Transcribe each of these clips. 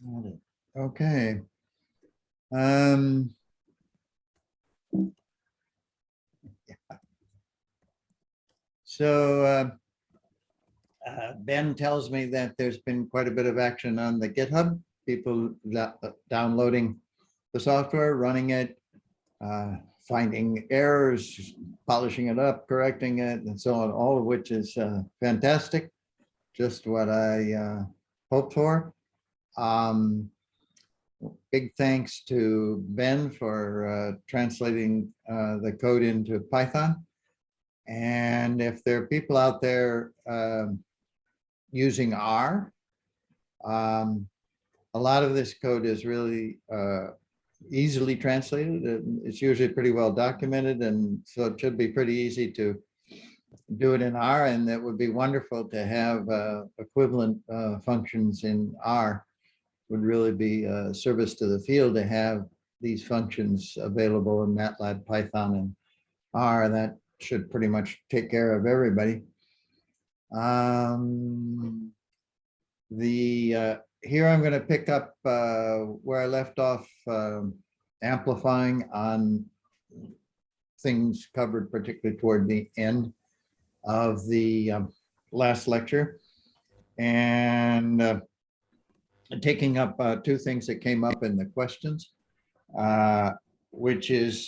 Got it. Okay. Yeah. So Ben tells me that there's been quite a bit of action on the GitHub, people downloading the software, running it, finding errors, polishing it up, correcting it, and so on, all of which is fantastic. Just what I hoped for. Big thanks to Ben for translating the code into Python. And if there are people out there using R, a lot of this code is really easily translated. It's usually pretty well documented, and so it should be pretty easy to do it in R, and it would be wonderful to have equivalent functions in R. Would really be a service to the field to have these functions available in MATLAB, Python, and R. That should pretty much take care of everybody. Here I'm going to pick up where I left off, amplifying on things covered particularly toward the end of the last lecture, and taking up two things that came up in the questions, which is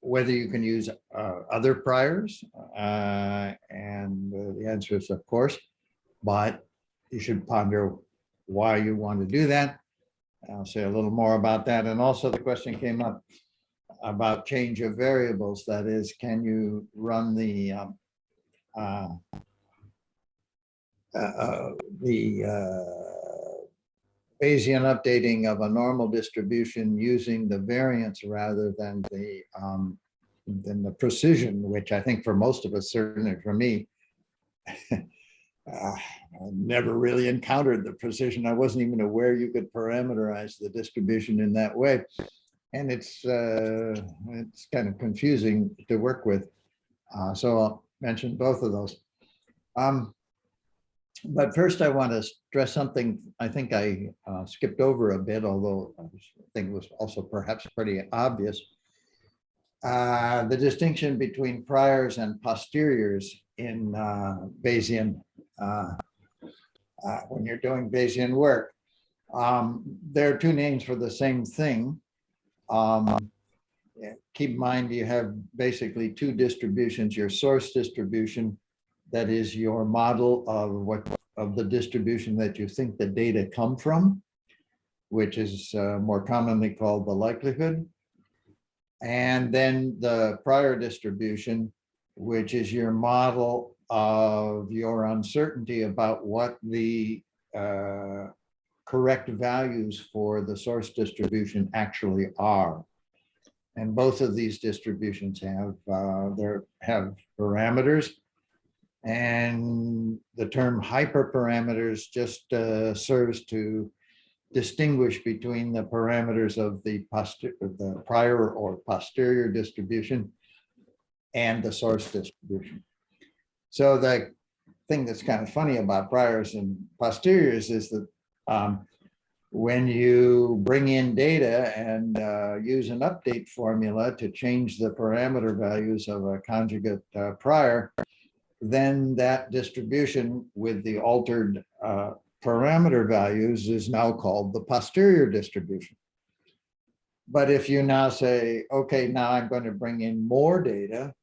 whether you can use other priors, and the answer is of course, but you should ponder why you want to do that. I'll say a little more about that. And also the question came up about change of variables. That is, can you run the Bayesian updating of a normal distribution using the variance rather than the precision, which I think for most of us, certainly for me, I never really encountered the precision. I wasn't even aware you could parameterize the distribution in that way. And it's kind of confusing to work with. So I'll mention both of those. But first I want to stress something I think I skipped over a bit, although I think it was also perhaps pretty obvious. The distinction between priors and posteriors in Bayesian, when you're doing Bayesian work. There are two names for the same thing. Keep in mind you have basically two distributions: your source distribution, that is your model of the distribution that you think the data come from, which is more commonly called the likelihood. And then the prior distribution, which is your model of your uncertainty about what the correct values for the source distribution actually are. And both of these distributions have parameters. And the term hyperparameters just serves to distinguish between the parameters of the prior or posterior distribution and the source distribution. So the thing that's kind of funny about priors and posteriors is that when you bring in data and use an update formula to change the parameter values of a conjugate prior, then that distribution with the altered parameter values is now called the posterior distribution. But if you now say, okay, now I'm going to bring in more data,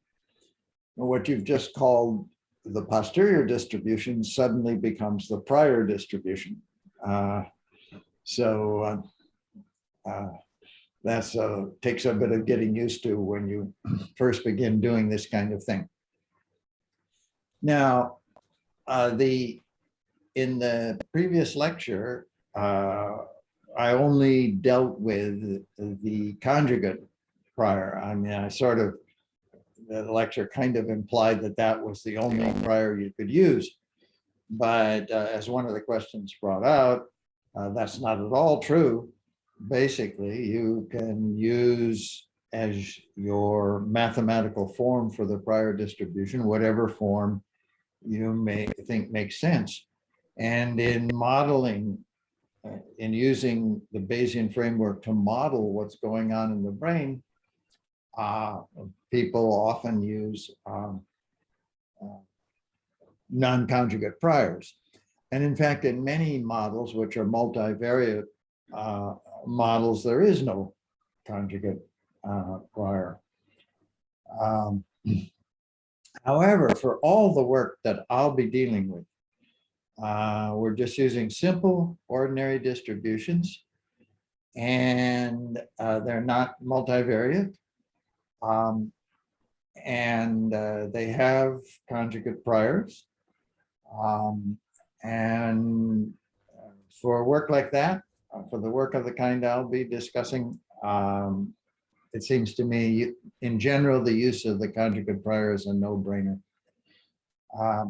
what you've just called the posterior distribution suddenly becomes the prior distribution. That takes a bit of getting used to when you first begin doing this kind of thing. Now, in the previous lecture, I only dealt with the conjugate prior. I mean, the lecture kind of implied that that was the only prior you could use. But as one of the questions brought out, that's not at all true. Basically, you can use as your mathematical form for the prior distribution whatever form you may think makes sense. And in modeling, in using the Bayesian framework to model what's going on in the brain, people often use non-conjugate priors. And in fact, in many models, which are multivariate models, there is no conjugate prior. However, for all the work that I'll be dealing with, we're just using simple, ordinary distributions, and they're not multivariate. And they have conjugate priors. And for work like that, for the work of the kind I'll be discussing, it seems to me, in general, the use of the conjugate prior is a no-brainer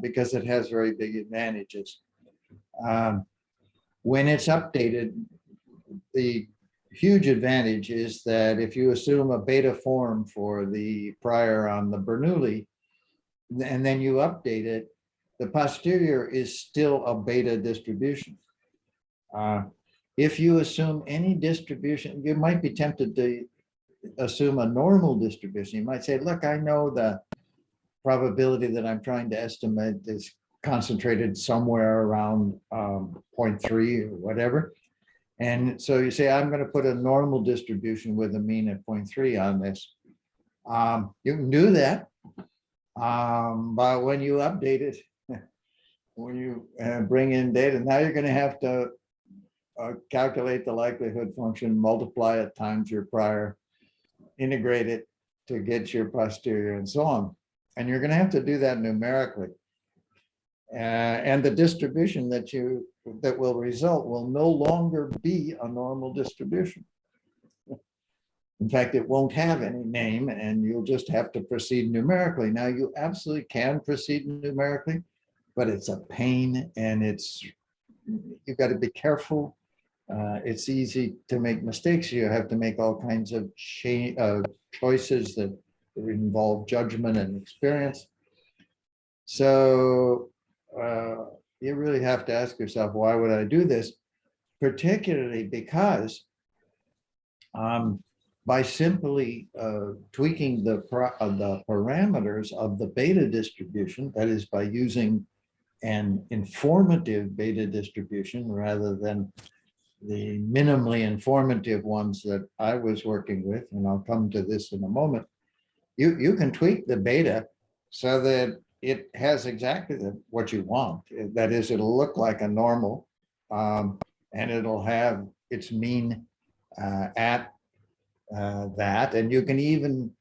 because it has very big advantages. When it's updated, the huge advantage is that if you assume a beta form for the prior on the Bernoulli, and then you update it, the posterior is still a beta distribution. If you assume any distribution, you might be tempted to assume a normal distribution. You might say, look, I know the probability that I'm trying to estimate is concentrated somewhere around 0.3 or whatever. And so you say, I'm going to put a normal distribution with a mean at 0.3 on this. You can do that, but when you update it, when you bring in data, now you're going to have to calculate the likelihood function, multiply it times your prior, integrate it to get your posterior, and so on. And you're going to have to do that numerically. And the distribution that will result will no longer be a normal distribution. In fact, it won't have any name, and you'll just have to proceed numerically. Now, you absolutely can proceed numerically, but it's a pain, and you've got to be careful. It's easy to make mistakes. You have to make all kinds of choices that involve judgment and experience. So you really have to ask yourself, why would I do this? Particularly because by simply tweaking the parameters of the beta distribution, that is by using an informative beta distribution rather than the minimally informative ones that I was working with, and I'll come to this in a moment, you can tweak the beta so that it has exactly what you want. That is, it'll look like a normal, and it'll have its mean at that. And you can even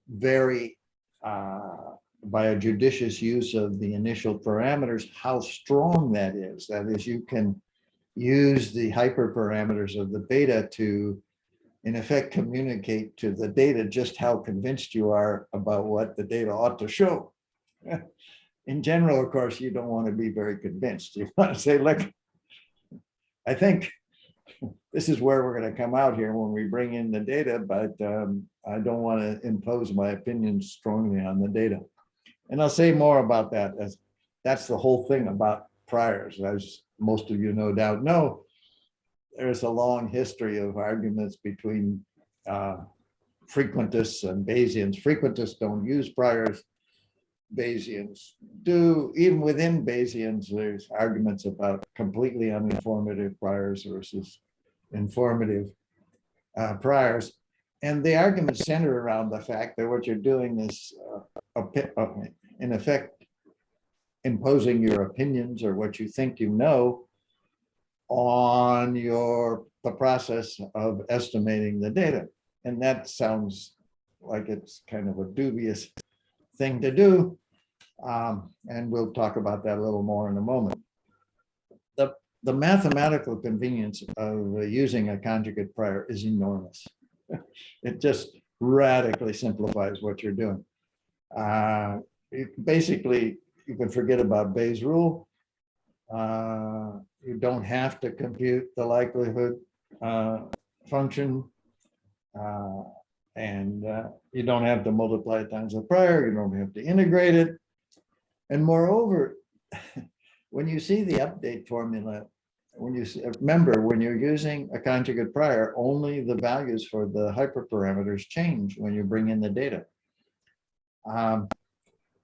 vary by a judicious use of the initial parameters how strong that is. That is, you can use the hyperparameters of the beta to, in effect, communicate to the data just how convinced you are about what the data ought to show. In general, of course, you don't want to be very convinced. You want to say, look, I think this is where we're going to come out here when we bring in the data, but I don't want to impose my opinion strongly on the data. And I'll say more about that. That's the whole thing about priors. As most of you no doubt know, there's a long history of arguments between frequentists and Bayesians. Frequentists don't use priors. Bayesians do. Even within Bayesians, there's arguments about completely uninformative priors versus informative priors. And the arguments center around the fact that what you're doing is, in effect, imposing your opinions or what you think you know on the process of estimating the data. And that sounds like it's kind of a dubious thing to do. And we'll talk about that a little more in a moment. The mathematical convenience of using a conjugate prior is enormous. It just radically simplifies what you're doing. Basically, you can forget about Bayes' rule. You don't have to compute the likelihood function. And you don't have to multiply it times the prior. You don't have to integrate it. And moreover, when you see the update formula, remember, when you're using a conjugate prior, only the values for the hyperparameters change when you bring in the data.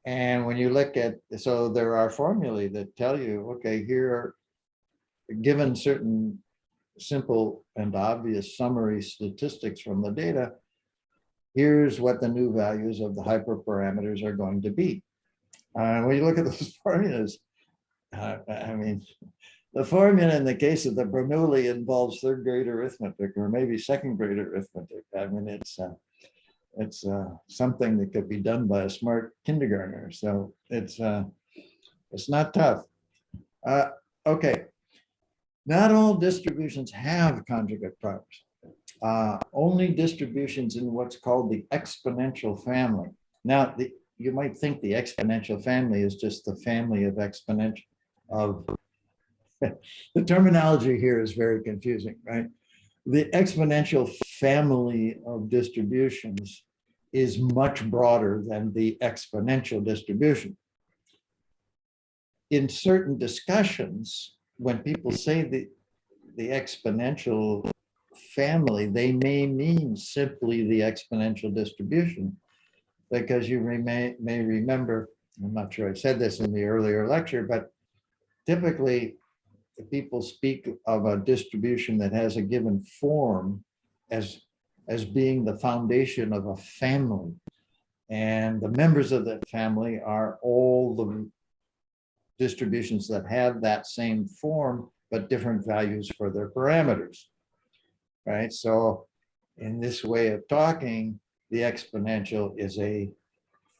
And when you look at, so there are formulae that tell you, okay, here are given certain simple and obvious summary statistics from the data, here's what the new values of the hyperparameters are going to be. When you look at those formulas, I mean, the formula in the case of the Bernoulli involves third grade arithmetic or maybe second grade arithmetic. I mean, it's something that could be done by a smart kindergartner. So it's not tough. Okay, not all distributions have conjugate priors. Only distributions in what's called the exponential family. Now, you might think the exponential family is just the family of exponential of. The terminology here is very confusing, right? The exponential family of distributions is much broader than the exponential distribution. In certain discussions, when people say the exponential family, they may mean simply the exponential distribution, because you may remember, I'm not sure I said this in the earlier lecture, but typically people speak of a distribution that has a given form as being the foundation of a family. And the members of that family are all the distributions that have that same form, but different values for their parameters, right? So in this way of talking, the exponential is a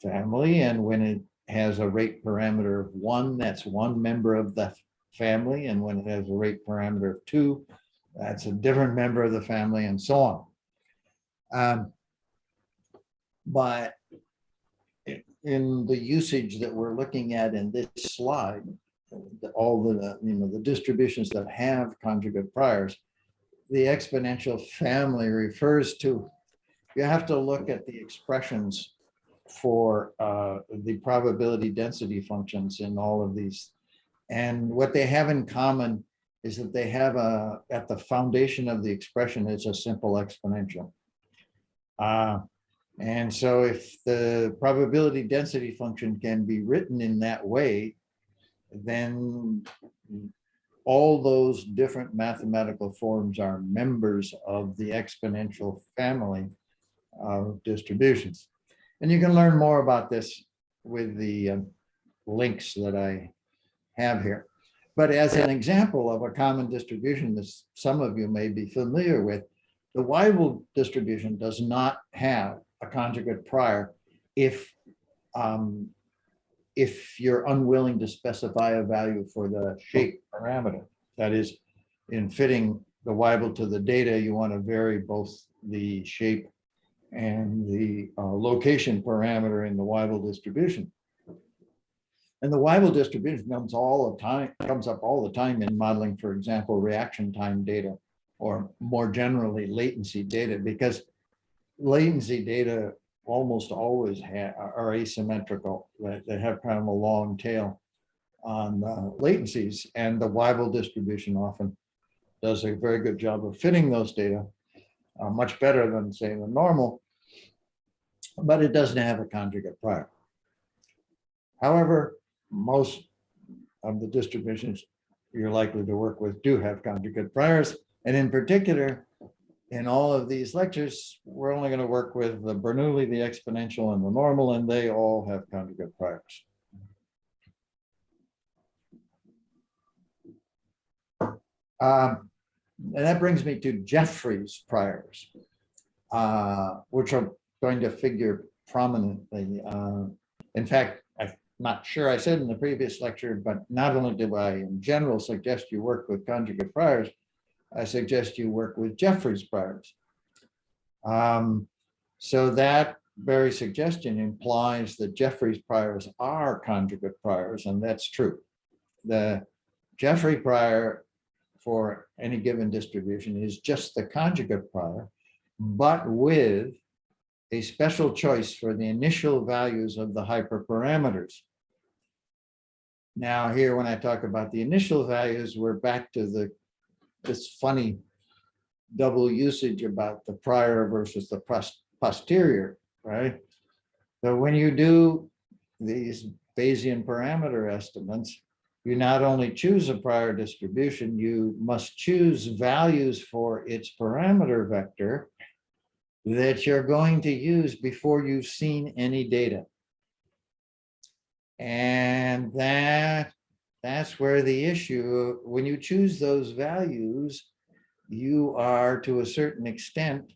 family, and when it has a rate parameter of 1, that's one member of the family, and when it has a rate parameter of 2, that's a different member of the family, and so on. But in the usage that we're looking at in this slide, all the distributions that have conjugate priors, the exponential family refers to, you have to look at the expressions for the probability density functions in all of these. And what they have in common is that they have at the foundation of the expression is a simple exponential. And so if the probability density function can be written in that way, then all those different mathematical forms are members of the exponential family of distributions. And you can learn more about this with the links that I have here. But as an example of a common distribution that some of you may be familiar with, the Weibull distribution does not have a conjugate prior if you're unwilling to specify a value for the shape parameter. That is, in fitting the Weibull to the data, you want to vary both the shape and the location parameter in the Weibull distribution. And the Weibull distribution comes up all the time in modeling, for example, reaction time data, or more generally latency data, because latency data almost always are asymmetrical. Right? They have kind of a long tail on latencies, and the Weibull distribution often does a very good job of fitting those data, much better than, say, the normal, but it doesn't have a conjugate prior. However, most of the distributions you're likely to work with do have conjugate priors, and in particular, in all of these lectures, we're only going to work with the Bernoulli, the exponential, and the normal, and they all have conjugate priors. And that brings me to Jeffrey's priors, which are going to figure prominently. In fact, I'm not sure I said in the previous lecture, but not only do I in general suggest you work with conjugate priors, I suggest you work with Jeffrey's priors. So that very suggestion implies that Jeffrey's priors are conjugate priors, and that's true. The Jeffrey prior for any given distribution is just the conjugate prior, but with a special choice for the initial values of the hyperparameters. Now here, when I talk about the initial values, we're back to this funny double usage about the prior versus the posterior, right? So when you do these Bayesian parameter estimates, you not only choose a prior distribution, you must choose values for its parameter vector that you're going to use before you've seen any data. And that's where the issue, when you choose those values, you are to a certain extent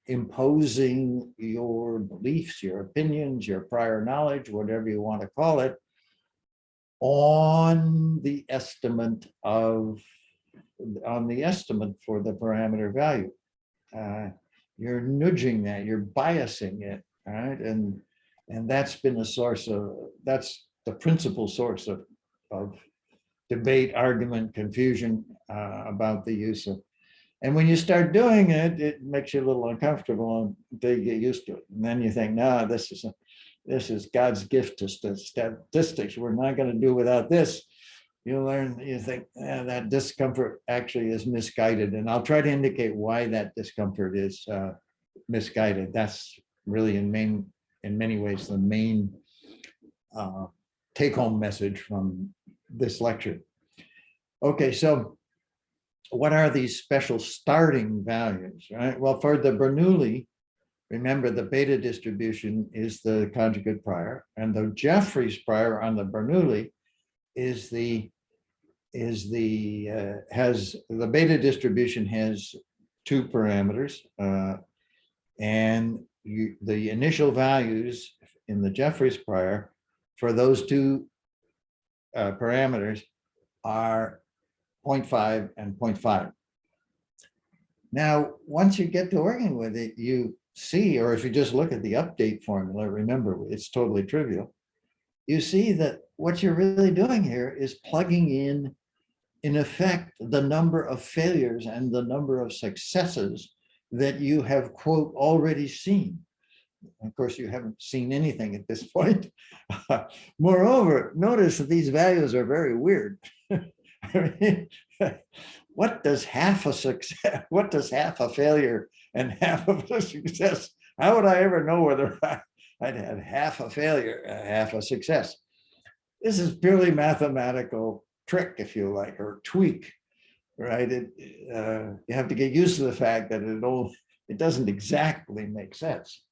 imposing your beliefs, your opinions, your prior knowledge, whatever you want to call it, on the estimate for the parameter value. You're nudging that, you're biasing it, right? And that's been that's the principal source of debate, argument, confusion about the use of. And when you start doing it, it makes you a little uncomfortable until you get used to it. And then you think, no, this is God's gift to statistics. We're not going to do without this. You learn, you think that discomfort actually is misguided. And I'll try to indicate why that discomfort is misguided. That's really in many ways the main take-home message from this lecture. Okay, so what are these special starting values, right? Well, for the Bernoulli, remember the beta distribution is the conjugate prior, and the Jeffreys prior on the Bernoulli has the beta distribution has two parameters, and the initial values in the Jeffreys prior for those two parameters are 0.5 and 0.5. Now, once you get to working with it, you see, or if you just look at the update formula, remember, it's totally trivial. You see that what you're really doing here is plugging in effect, the number of failures and the number of successes that you have, quote, already seen. Of course, you haven't seen anything at this point. Moreover, notice that these values are very weird. I mean, what does half a success, what does half a failure and half of a success? How would I ever know whether I'd had half a failure, half a success? This is purely mathematical trick, if you like, or tweak, right? You have to get used to the fact that it doesn't exactly make sense.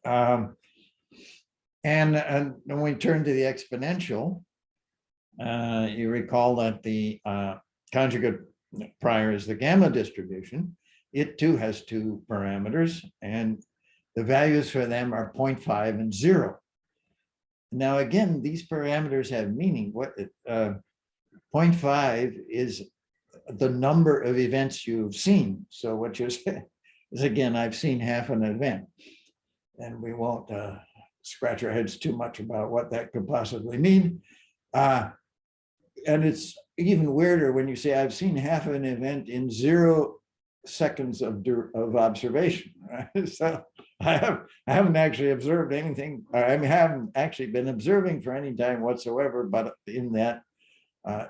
And when we turn to the exponential, you recall that the conjugate prior is the gamma distribution. It too has two parameters, and the values for them are 0.5 and 0. Now, again, these parameters have meaning. What 0.5 is the number of events you've seen. So what you're saying is, again, I've seen half an event, and we won't scratch our heads too much about what that could possibly mean. And it's even weirder when you say I've seen half of an event in 0 seconds of observation. Right? So I haven't actually observed anything. I haven't actually been observing for any time whatsoever, but in that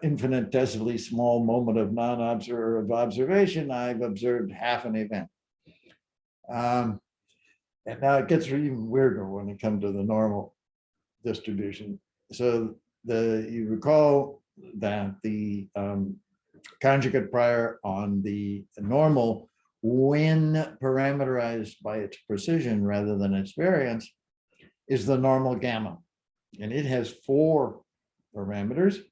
infinitesimally small moment of non-observed observation, I've observed half an event. And now it gets even weirder when it comes to the normal distribution. So you recall that the conjugate prior on the normal, when parameterized by its precision rather than its variance, is the normal gamma. And it has 4 parameters.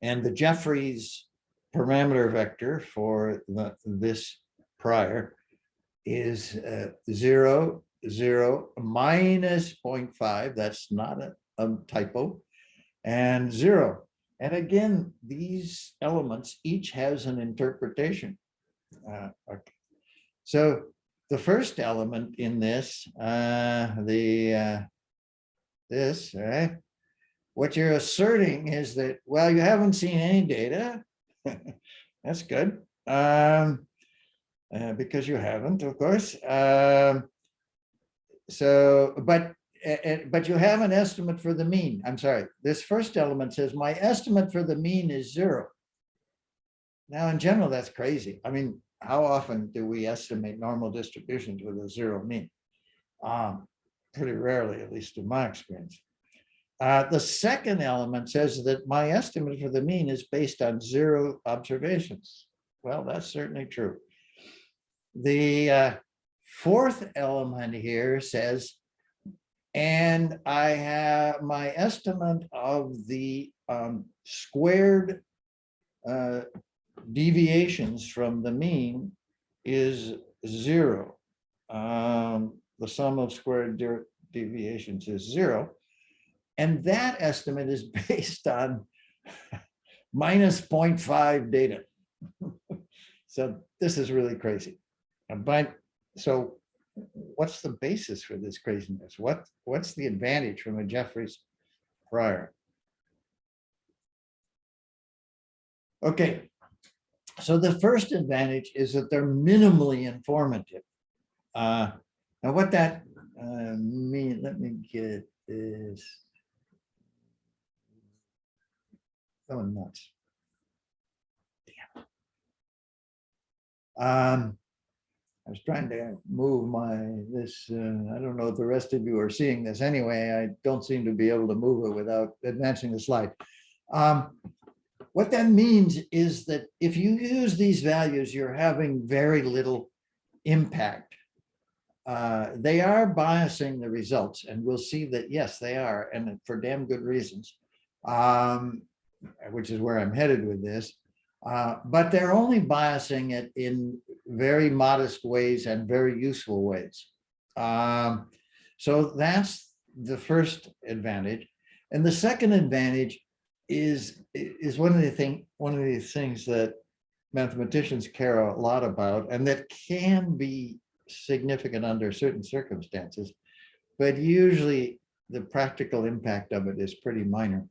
And the Jeffreys parameter vector for this prior is 0, 0, minus 0.5. That's not a typo. And 0. And again, these elements each has an interpretation. Okay. So the first element in this, this, right? What you're asserting is that, well, you haven't seen any data. That's good. Because you haven't, of course. But but you have an estimate for the mean. I'm sorry, this first element says my estimate for the mean is 0. Now, in general, that's crazy. I mean, how often do we estimate normal distributions with a 0 mean? Pretty rarely, at least in my experience. The second element says that my estimate for the mean is based on 0 observations. Well, that's certainly true. The fourth element here says, and I have my estimate of the squared deviations from the mean is 0. The sum of squared deviations is 0. And that estimate is based on minus 0.5 data. So this is really crazy. But so what's the basis for this craziness? What's the advantage from a Jeffreys prior? Okay, so the first advantage is that they're minimally informative. Now what that means, let me get this. Oh, nuts. Damn. I was trying to move this. I don't know if the rest of you are seeing this anyway. I don't seem to be able to move it without advancing the slide. What that means is that if you use these values, you're having very little impact. They are biasing the results, and we'll see that, yes, they are, and for damn good reasons, which is where I'm headed with this. But they're only biasing it in very modest ways and very useful ways. So that's the first advantage. And the second advantage is one of these things that mathematicians care a lot about, and that can be significant under certain circumstances, but usually the practical impact of it is pretty minor.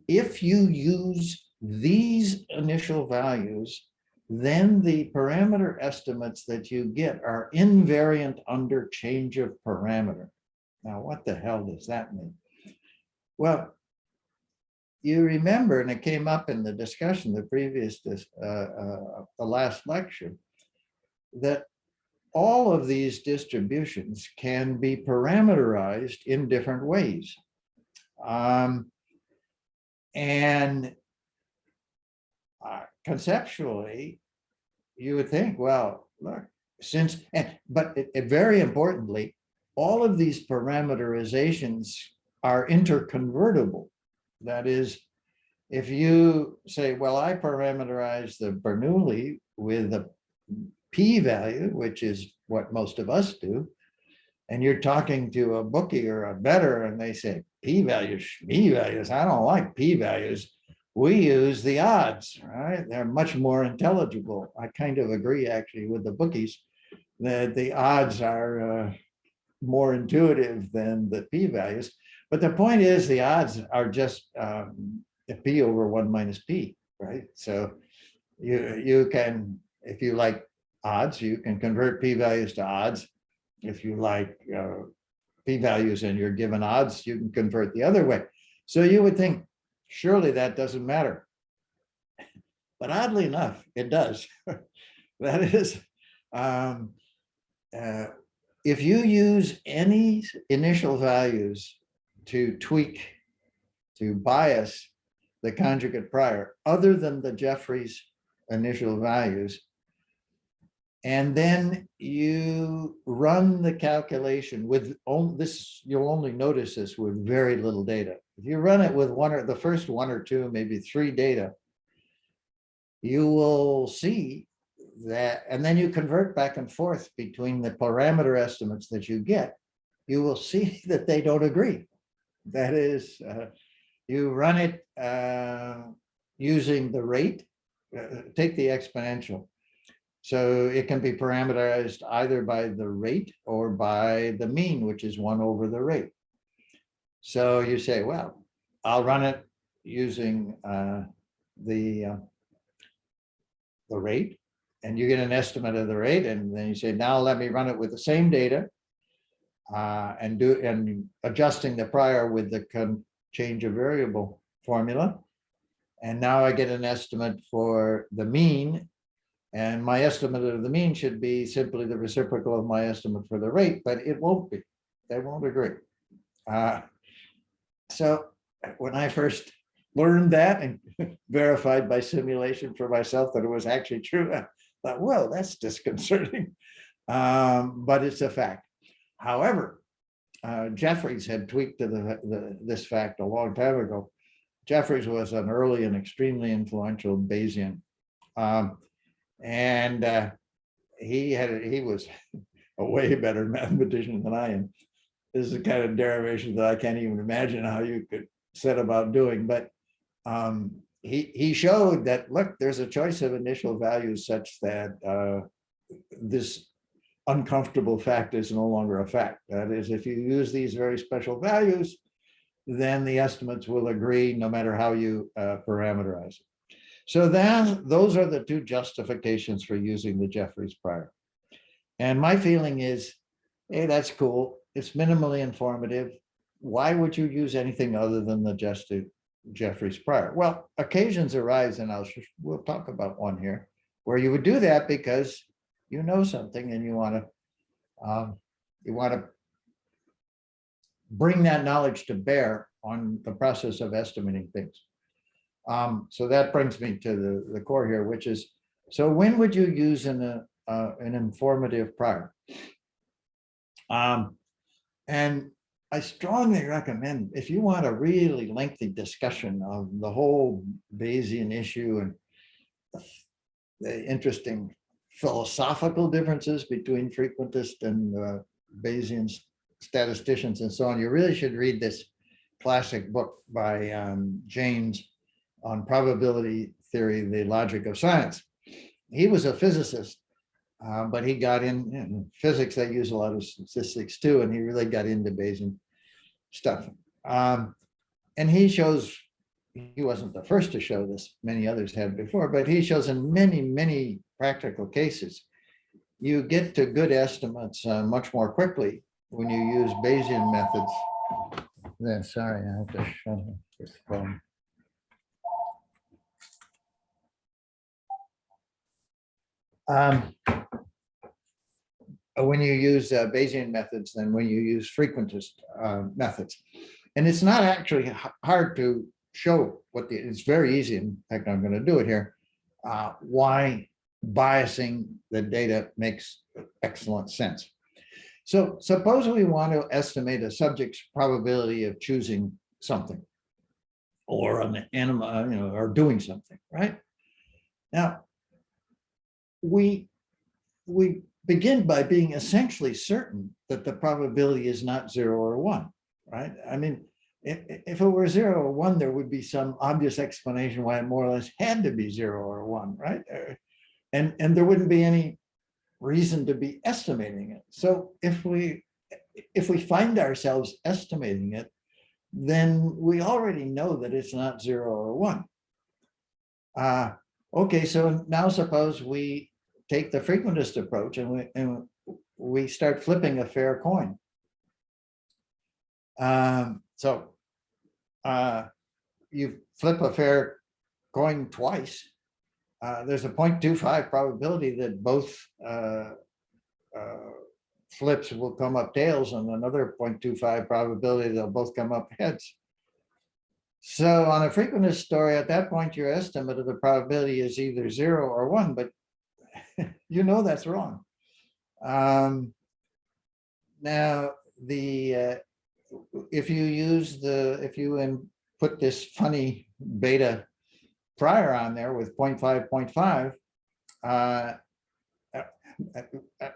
If you use these initial values, then the parameter estimates that you get are invariant under change of parameter. Now, what the hell does that mean? Well, you remember, and it came up in the discussion, the last lecture, that all of these distributions can be parameterized in different ways. And conceptually, you would think, well, look, but very importantly, all of these parameterizations are interconvertible. That is, if you say, well, I parameterize the Bernoulli with a p-value, which is what most of us do, and you're talking to a bookie or a bettor and they say, p-values, p-values, I don't like p-values. We use the odds, right? They're much more intelligible. I kind of agree, actually, with the bookies that the odds are more intuitive than the p-values. But the point is, the odds are just p over 1 minus p, right? So you can, if you like odds, you can convert p-values to odds. If you like p-values and you're given odds, you can convert the other way. So you would think, surely that doesn't matter. But oddly enough, it does. That is, if you use any initial values to tweak, to bias the conjugate prior, other than the Jeffreys initial values, and then you run the calculation with this, you'll only notice this with very little data. If you run it with the first 1 or 2, maybe 3 data, you will see that, and then you convert back and forth between the parameter estimates that you get, you will see that they don't agree. That is, you run it using the rate, take the exponential. So it can be parameterized either by the rate or by the mean, which is 1 over the rate. So you say, well, I'll run it using the rate, and you get an estimate of the rate, and then you say, now let me run it with the same data. and adjusting the prior with the change of variable formula. And now I get an estimate for the mean. And my estimate of the mean should be simply the reciprocal of my estimate for the rate, but it won't be. They won't agree. So when I first learned that and verified by simulation for myself that it was actually true, I thought, well, that's disconcerting, but it's a fact. However, Jeffreys had tweaked this fact a long time ago. Jeffreys was an early and extremely influential Bayesian. He was a way better mathematician than I am. This is the kind of derivation that I can't even imagine how you could set about doing. But he showed that, look, there's a choice of initial values such that this uncomfortable fact is no longer a fact. That is, if you use these very special values, then the estimates will agree no matter how you parameterize it. So those are the two justifications for using the Jeffreys prior. And my feeling is, hey, that's cool. It's minimally informative. Why would you use anything other than the Jeffreys prior? Well, occasions arise, and we'll talk about one here, where you would do that because you know something and you want to bring that knowledge to bear on the process of estimating things. So that brings me to the core here, which is, so when would you use an informative prior? And I strongly recommend, if you want a really lengthy discussion of the whole Bayesian issue and the interesting philosophical differences between frequentist and Bayesian statisticians and so on, you really should read this classic book by James on probability theory, the logic of science. He was a physicist, but he got in physics. They use a lot of statistics too, and he really got into Bayesian stuff. And he shows, he wasn't the first to show this, many others had before, but he shows in many, many practical cases, you get to good estimates much more quickly when you use Bayesian methods. Then, sorry, I have to shut this phone. When you use Bayesian methods than when you use frequentist methods. And it's not actually hard to show it's very easy. In fact, I'm going to do it here, why biasing the data makes excellent sense. So suppose we want to estimate a subject's probability of choosing something or an animal, or doing something, right? Now, we begin by being essentially certain that the probability is not 0 or 1, right? I mean, if it were 0 or 1, there would be some obvious explanation why it more or less had to be 0 or 1, right? And there wouldn't be any reason to be estimating it. So if we find ourselves estimating it, then we already know that it's not 0 or 1. Okay, so now suppose we take the frequentist approach and we start flipping a fair coin. You flip a fair coin twice. There's a 0.25 probability that both flips will come up tails, and another 0.25 probability they'll both come up heads. So on a frequentist story, at that point, your estimate of the probability is either 0 or 1, but you know that's wrong. Now, if you put this funny beta prior on there with 0.5,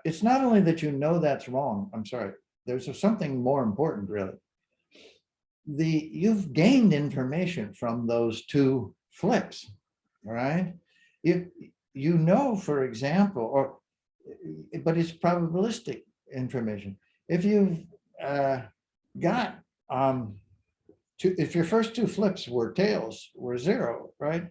it's not only that you know that's wrong. I'm sorry. There's something more important, really. You've gained information from those two flips, right? You know, for example, but it's probabilistic information. If you've got if your first two flips were tails, were 0, right?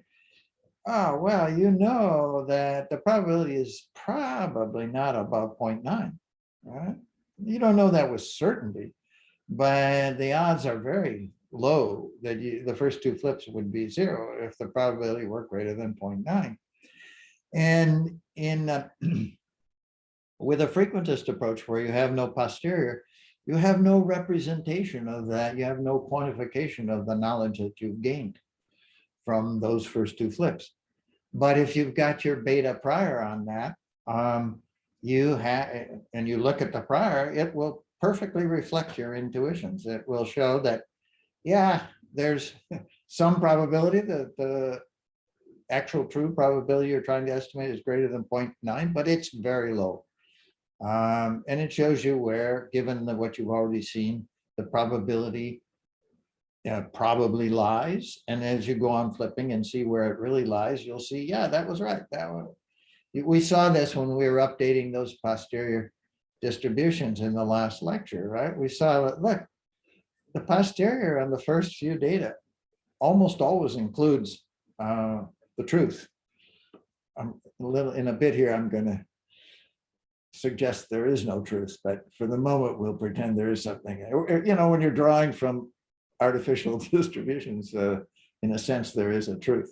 Oh, well, you know that the probability is probably not above 0.9, right? You don't know that with certainty, but the odds are very low that the first two flips would be zero if the probability were greater than 0.9. And with a frequentist approach where you have no posterior, you have no representation of that. You have no quantification of the knowledge that you've gained from those first two flips. But if you've got your beta prior on that, you have, and you look at the prior, it will perfectly reflect your intuitions. It will show that, yeah, there's some probability that the actual true probability you're trying to estimate is greater than 0.9, but it's very low. And it shows you where, given what you've already seen, the probability probably lies. And as you go on flipping and see where it really lies, you'll see, yeah, that was right. We saw this when we were updating those posterior distributions in the last lecture, right? We saw that, look, the posterior on the first few data almost always includes the truth. In a bit here, I'm going to suggest there is no truth, but for the moment, we'll pretend there is something. You know, when you're drawing from artificial distributions, in a sense, there is a truth.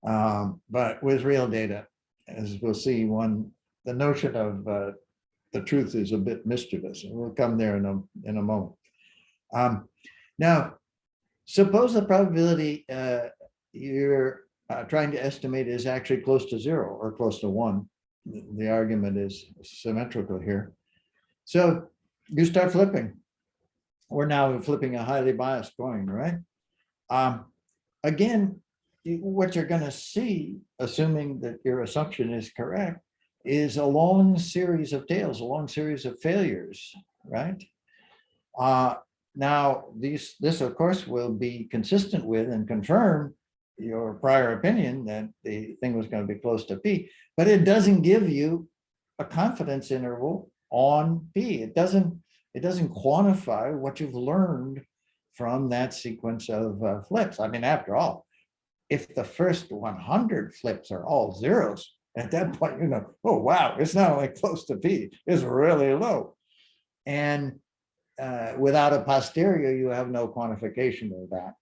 But with real data, as we'll see, the notion of the truth is a bit mischievous, and we'll come there in a moment. Now, suppose the probability you're trying to estimate is actually close to zero or close to one. The argument is symmetrical here. So you start flipping. We're now flipping a highly biased coin, right? Again, what you're going to see, assuming that your assumption is correct, is a long series of tails, a long series of failures, right? Now, this, of course, will be consistent with and confirm your prior opinion that the thing was going to be close to P, but it doesn't give you a confidence interval on P. It doesn't quantify what you've learned from that sequence of flips. I mean, after all, if the first 100 flips are all zeros, at that point, you know, oh, wow, it's not only close to P, it's really low. And without a posterior, you have no quantification of that.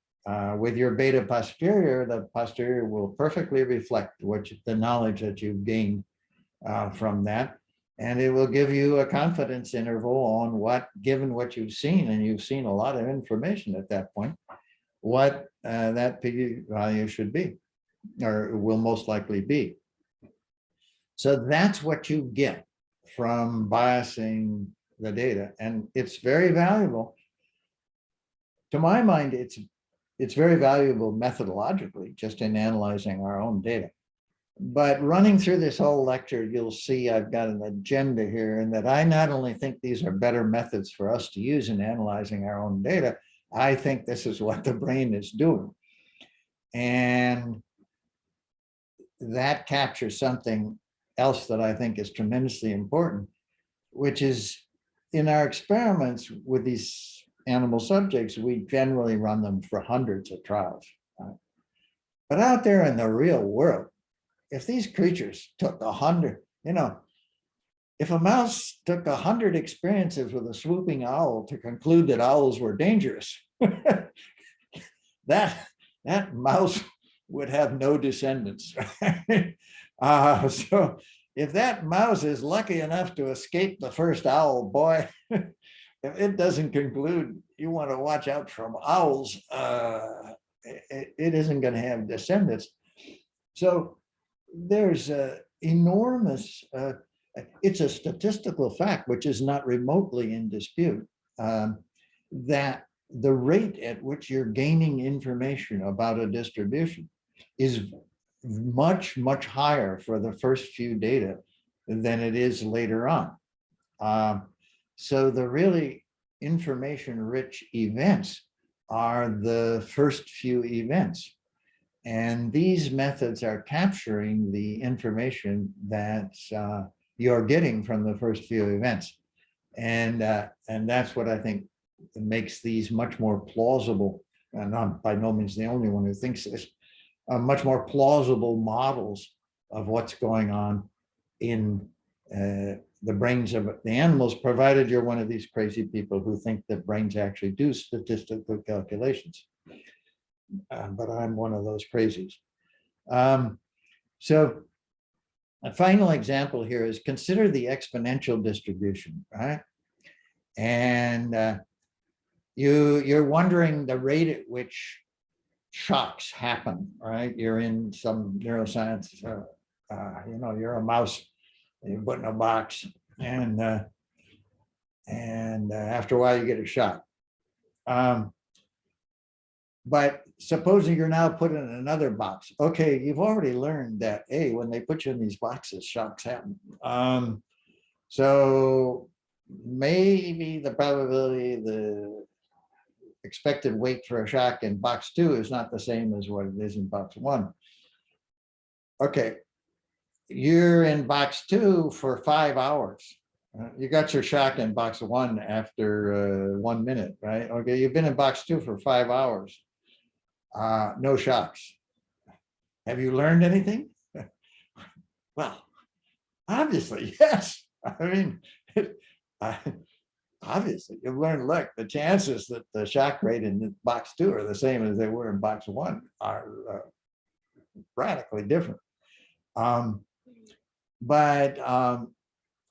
With your beta posterior, the posterior will perfectly reflect the knowledge that you've gained from that. And it will give you a confidence interval on what, given what you've seen, and you've seen a lot of information at that point, what that P value should be, or will most likely be. So that's what you get from biasing the data. And it's very valuable. To my mind, it's very valuable methodologically, just in analyzing our own data. But running through this whole lecture, you'll see I've got an agenda here, and that I not only think these are better methods for us to use in analyzing our own data, I think this is what the brain is doing. And that captures something else that I think is tremendously important, which is in our experiments with these animal subjects, we generally run them for hundreds of trials. Right? But out there in the real world, if these creatures took 100, you know, if a mouse took 100 experiences with a swooping owl to conclude that owls were dangerous, that mouse would have no descendants. Right? So if that mouse is lucky enough to escape the first owl, boy, if it doesn't conclude you want to watch out from owls, it isn't going to have descendants. So there's enormous, it's a statistical fact, which is not remotely in dispute, that the rate at which you're gaining information about a distribution is much, much higher for the first few data than it is later on. So the really information-rich events are the first few events. And these methods are capturing the information that you're getting from the first few events. And that's what I think makes these much more plausible, and I'm by no means the only one who thinks this, much more plausible models of what's going on in the brains of the animals, provided you're one of these crazy people who think that brains actually do statistical calculations. But I'm one of those crazies. So a final example here is consider the exponential distribution, right? And you're wondering the rate at which shocks happen, right? You're in some neuroscience, you know, you're a mouse, you put in a box, and after a while you get a shock. But supposing you're now put in another box. Okay, you've already learned that, hey, when they put you in these boxes, shocks happen. So maybe the probability, the expected weight for a shock in box 2 is not the same as what it is in box 1. Okay, you're in box 2 for 5 hours. You got your shock in box 1 after 1 minute, right? Okay, you've been in box 2 for 5 hours. No shocks. Have you learned anything? Well, obviously, yes. I mean, obviously, you've learned, look, the chances that the shock rate in box 2 are the same as they were in box 1 are radically different. But a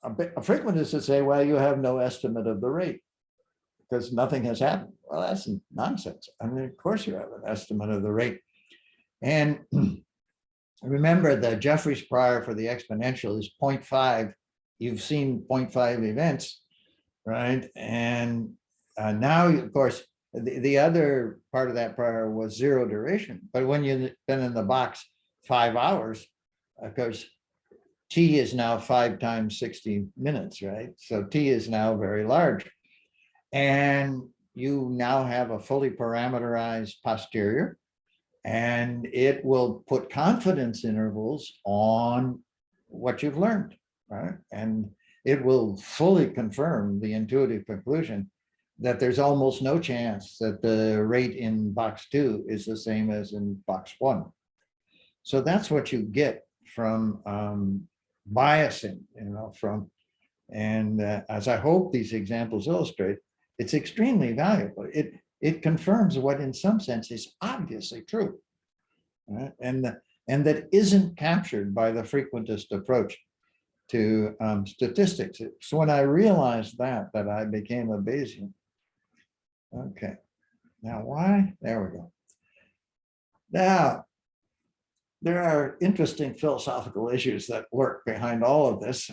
frequentist would say, well, you have no estimate of the rate because nothing has happened. Well, that's nonsense. I mean, of course you have an estimate of the rate. And remember, the Jeffreys prior for the exponential is 0.5. You've seen 0.5 events, right? And now, of course, the other part of that prior was 0 duration. But when you've been in the box 5 hours, of course, T is now 5 times 60 minutes, right? So T is now very large. And you now have a fully parameterized posterior, and it will put confidence intervals on what you've learned, right? And it will fully confirm the intuitive conclusion that there's almost no chance that the rate in box 2 is the same as in box 1. So that's what you get from biasing, you know, and as I hope these examples illustrate, it's extremely valuable. It confirms what in some sense is obviously true, right? And that isn't captured by the frequentist approach to statistics. So when I realized that I became a Bayesian. Okay, now why? There we go. Now, there are interesting philosophical issues that lurk behind all of this.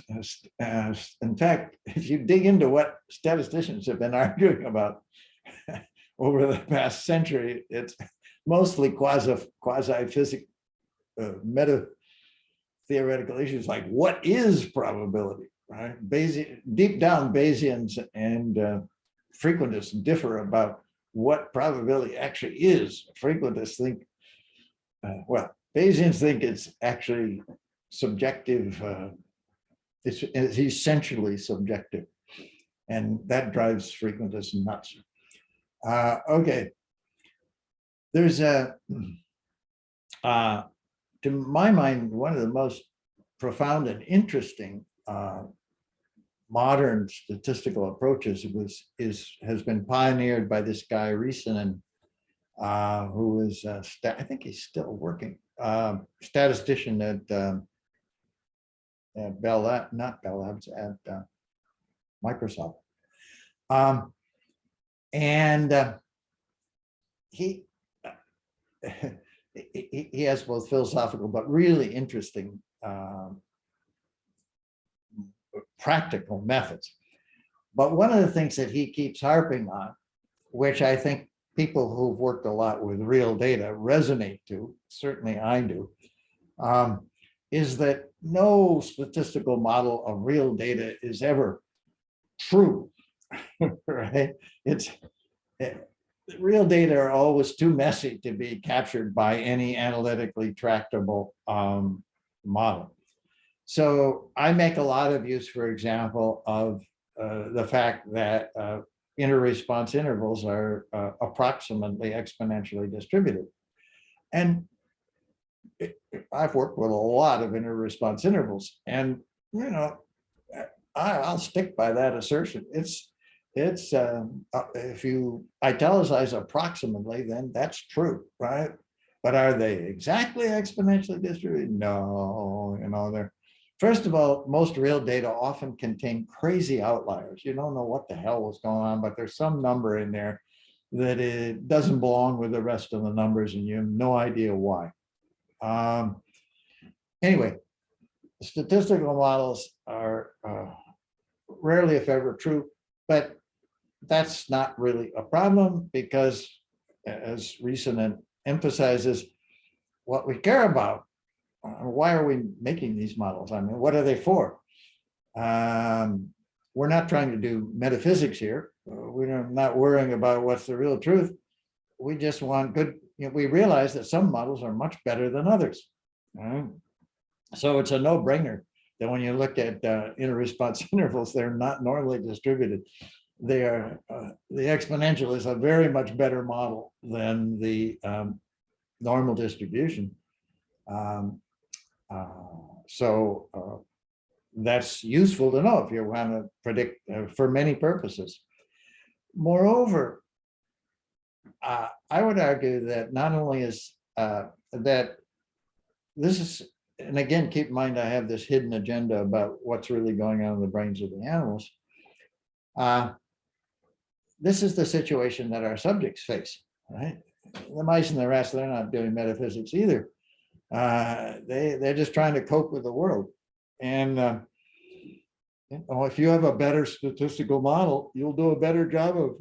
In fact, if you dig into what statisticians have been arguing about over the past century, it's mostly quasi-physical, meta-theoretical issues like what is probability, right? Deep down, Bayesians and frequentists differ about what probability actually is. Frequentists think, well, Bayesians think it's actually subjective. It's essentially subjective, and that drives frequentists nuts. Okay, there's a, to my mind, one of the most profound and interesting modern statistical approaches has been pioneered by this guy Rissanen, who is, I think he's still working, statistician at Bell Labs, not Bell Labs, at Microsoft. And he has both philosophical but really interesting practical methods. But one of the things that he keeps harping on, which I think people who've worked a lot with real data resonate to, certainly I do, is that no statistical model of real data is ever true, right? Real data are always too messy to be captured by any analytically tractable model. So I make a lot of use, for example, of the fact that inter-response intervals are approximately exponentially distributed. And I've worked with a lot of inter-response intervals, and you know, I'll stick by that assertion. If you italicize approximately, then that's true, right? But are they exactly exponentially distributed? No, they're, first of all, most real data often contain crazy outliers. You don't know what the hell was going on, but there's some number in there that it doesn't belong with the rest of the numbers, and you have no idea why. Anyway, statistical models are rarely, if ever, true, but that's not really a problem because, as Reason emphasizes, what we care about, why are we making these models? I mean, what are they for? We're not trying to do metaphysics here. We're not worrying about what's the real truth. We just want good, we realize that some models are much better than others. So it's a no-brainer that when you look at inter-response intervals, they're not normally distributed. They are, the exponential is a very much better model than the normal distribution. That's useful to know if you want to predict for many purposes. Moreover, I would argue that not only is that this is, and again, keep in mind, I have this hidden agenda about what's really going on in the brains of the animals. This is the situation that our subjects face, right? The mice and the rats, they're not doing metaphysics either. They're just trying to cope with the world. And if you have a better statistical model, you'll do a better job of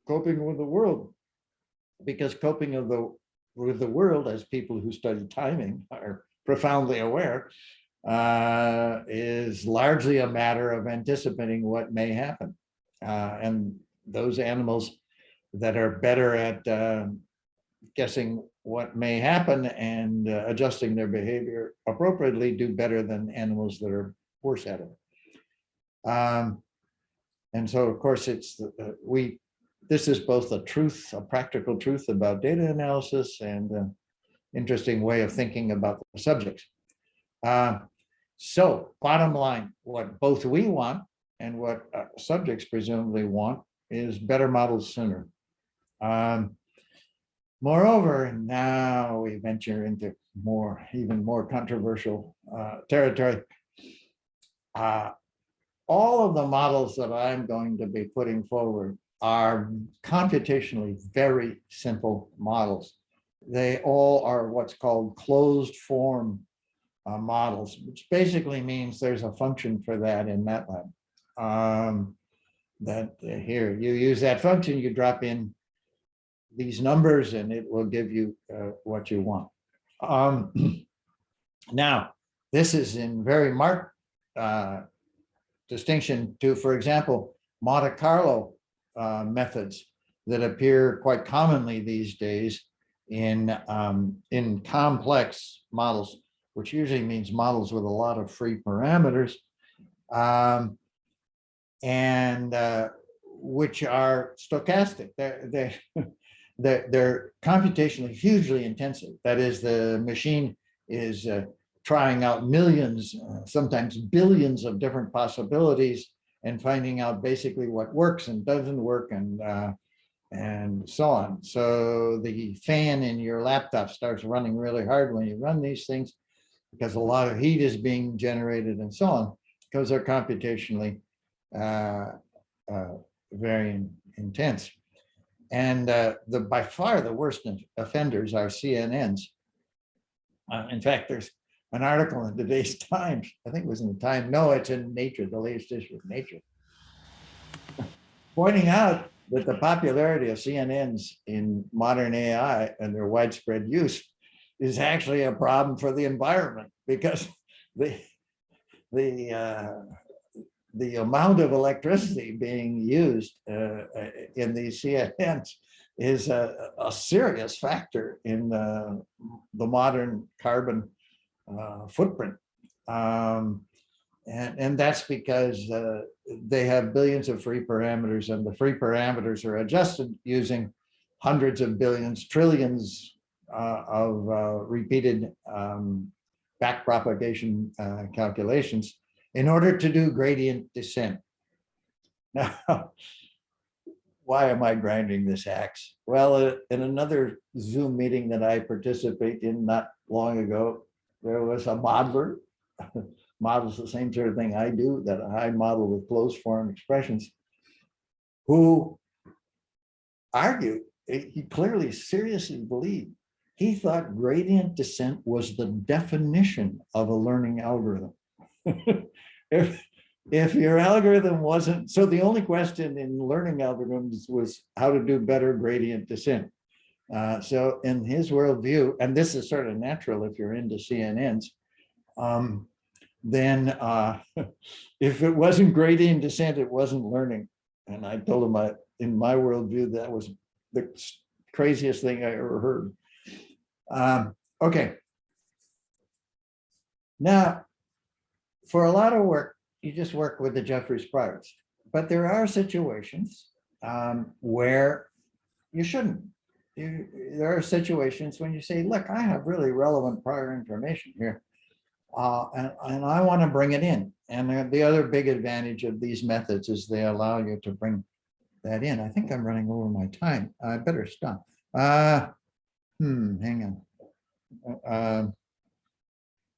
coping with the world. Because coping with the world, as people who study timing are profoundly aware, is largely a matter of anticipating what may happen. And those animals that are better at guessing what may happen and adjusting their behavior appropriately do better than animals that are worse at it. And so, of course, it's this is both a truth, a practical truth about data analysis, and an interesting way of thinking about the subjects. So bottom line, what both we want and what subjects presumably want is better models sooner. Moreover, now we venture into even more controversial territory. All of the models that I'm going to be putting forward are computationally very simple models. They all are what's called closed form models, which basically means there's a function for that in MATLAB. Here, you use that function, you drop in these numbers, and it will give you what you want. Now, this is in very marked distinction to, for example, Monte Carlo methods that appear quite commonly these days in complex models, which usually means models with a lot of free parameters, and which are stochastic. They're computationally hugely intensive. That is, the machine is trying out millions, sometimes billions of different possibilities and finding out basically what works and doesn't work, and so on. So the fan in your laptop starts running really hard when you run these things because a lot of heat is being generated and so on, because they're computationally very intense. And by far the worst offenders are CNNs. In fact, there's an article in today's Times, I think it was in the Time, no, it's in Nature, the latest issue of Nature, pointing out that the popularity of CNNs in modern AI and their widespread use is actually a problem for the environment, because the amount of electricity being used in these CNNs is a serious factor in the modern carbon footprint. And that's because they have billions of free parameters, and the free parameters are adjusted using hundreds of billions, trillions of repeated backpropagation calculations in order to do gradient descent. Now, why am I grinding this axe? Well, in another Zoom meeting that I participated in not long ago, there was a modeler, models the same sort of thing I do, that I model with closed form expressions, who argued, he clearly seriously believed, he thought gradient descent was the definition of a learning algorithm. if your algorithm wasn't, so the only question in learning algorithms was how to do better gradient descent. So in his worldview, and this is sort of natural if you're into CNNs, then if it wasn't gradient descent, it wasn't learning. And I told him, in my worldview, that was the craziest thing I ever heard. Okay. Now, for a lot of work, you just work with the Jeffreys priors, but there are situations where you shouldn't. There are situations when you say, look, I have really relevant prior information here, and I want to bring it in. And the other big advantage of these methods is they allow you to bring that in. I think I'm running over my time. I better stop. Hang on.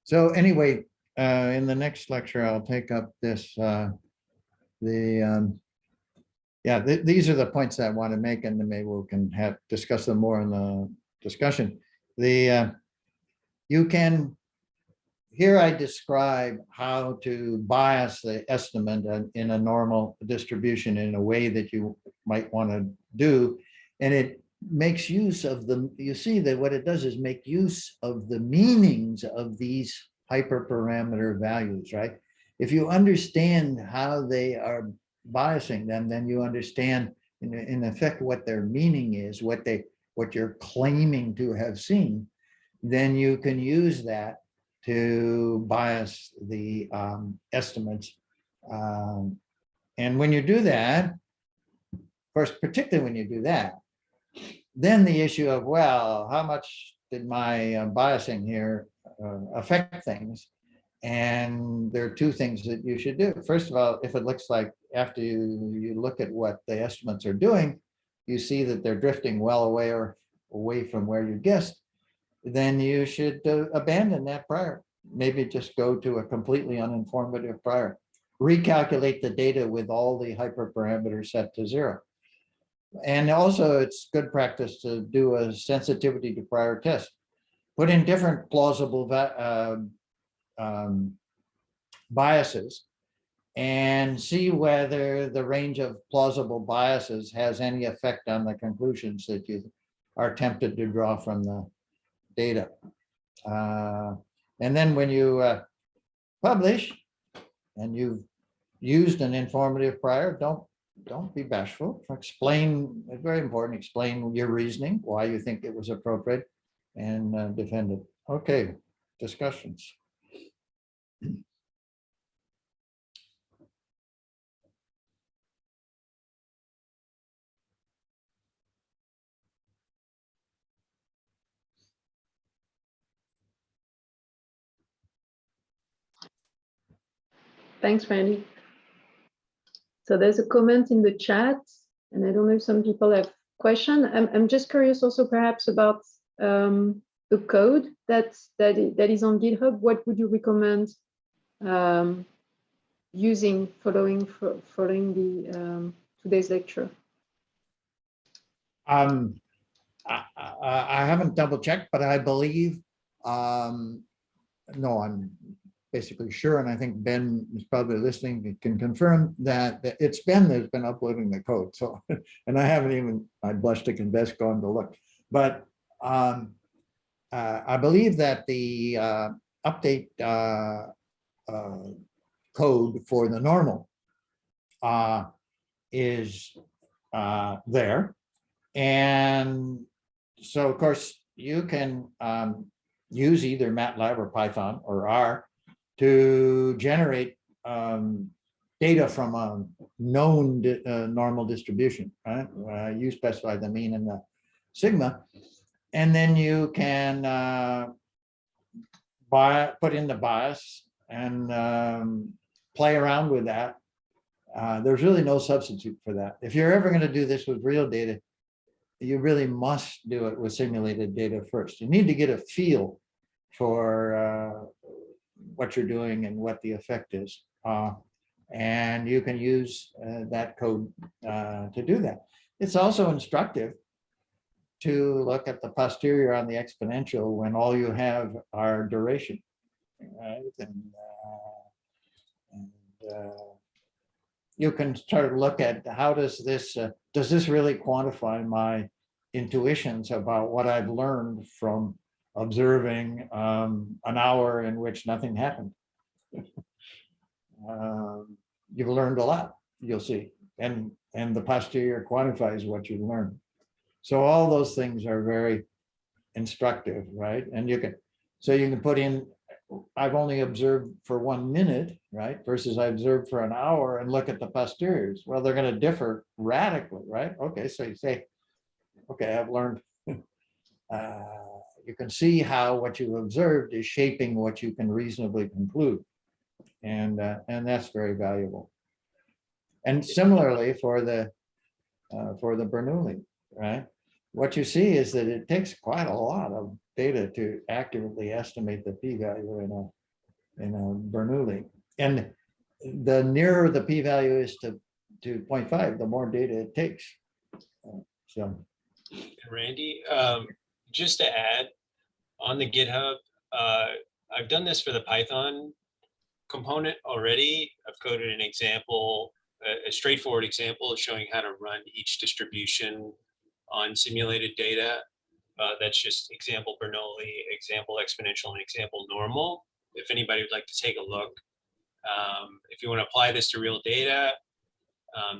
So anyway, in the next lecture, I'll take up this, these are the points that I want to make, and then maybe we can discuss them more in the discussion. You can, here I describe how to bias the estimate in a normal distribution in a way that you might want to do. And it makes use of you see that what it does is make use of the meanings of these hyperparameter values, right? If you understand how they are biasing them, then you understand in effect what their meaning is, what you're claiming to have seen. Then you can use that to bias the estimates. And when you do that, of course, particularly when you do that, then the issue of, well, how much did my biasing here affect things? And there are two things that you should do. First of all, if it looks like after you look at what the estimates are doing, you see that they're drifting well away or away from where you guessed, then you should abandon that prior. Maybe just go to a completely uninformative prior. Recalculate the data with all the hyperparameters set to 0. And also it's good practice to do a sensitivity to prior test. Put in different plausible biases and see whether the range of plausible biases has any effect on the conclusions that you are tempted to draw from the data. And then when you publish and you've used an informative prior, don't be bashful. Explain, it's very important, explain your reasoning, why you think it was appropriate, and defend it. Okay, discussions. Thanks, Randy. So there's a comment in the chat, and I don't know if some people have questions. I'm just curious also perhaps about the code that is on GitHub. What would you recommend using following the today's lecture? I haven't double checked, but I believe, no, I'm basically sure, and I think Ben is probably listening, he can confirm that it's Ben that's been uploading the code. So, and I haven't even, I blush to confess, gone to look. But I believe that the update code for the normal is there. And so, of course, you can use either MATLAB or Python or R to generate data from a known normal distribution, right? You specify the mean and the sigma, and then you can put in the bias and play around with that. There's really no substitute for that. If you're ever going to do this with real data, you really must do it with simulated data first. You need to get a feel for what you're doing and what the effect is. And you can use that code to do that. It's also instructive to look at the posterior on the exponential when all you have are duration, right? You can start to look at how does this really quantify my intuitions about what I've learned from observing an hour in which nothing happened. You've learned a lot, you'll see, and the posterior quantifies what you learned. So all those things are very instructive, right? And you can put in, I've only observed for 1 minute, right? Versus I observed for an hour, and look at the posteriors. Well, they're going to differ radically, right? Okay, so you say, okay, I've learned. You can see how what you observed is shaping what you can reasonably conclude, and that's very valuable. And similarly for the Bernoulli, right? What you see is that it takes quite a lot of data to accurately estimate the p-value in a Bernoulli. And the nearer the p-value is to 0.5, the more data it takes. So, Randy, just to add, on the GitHub, I've done this for the Python component already. I've coded an example, a straightforward example of showing how to run each distribution on simulated data. That's just example Bernoulli, example exponential, and example normal. If anybody would like to take a look, if you want to apply this to real data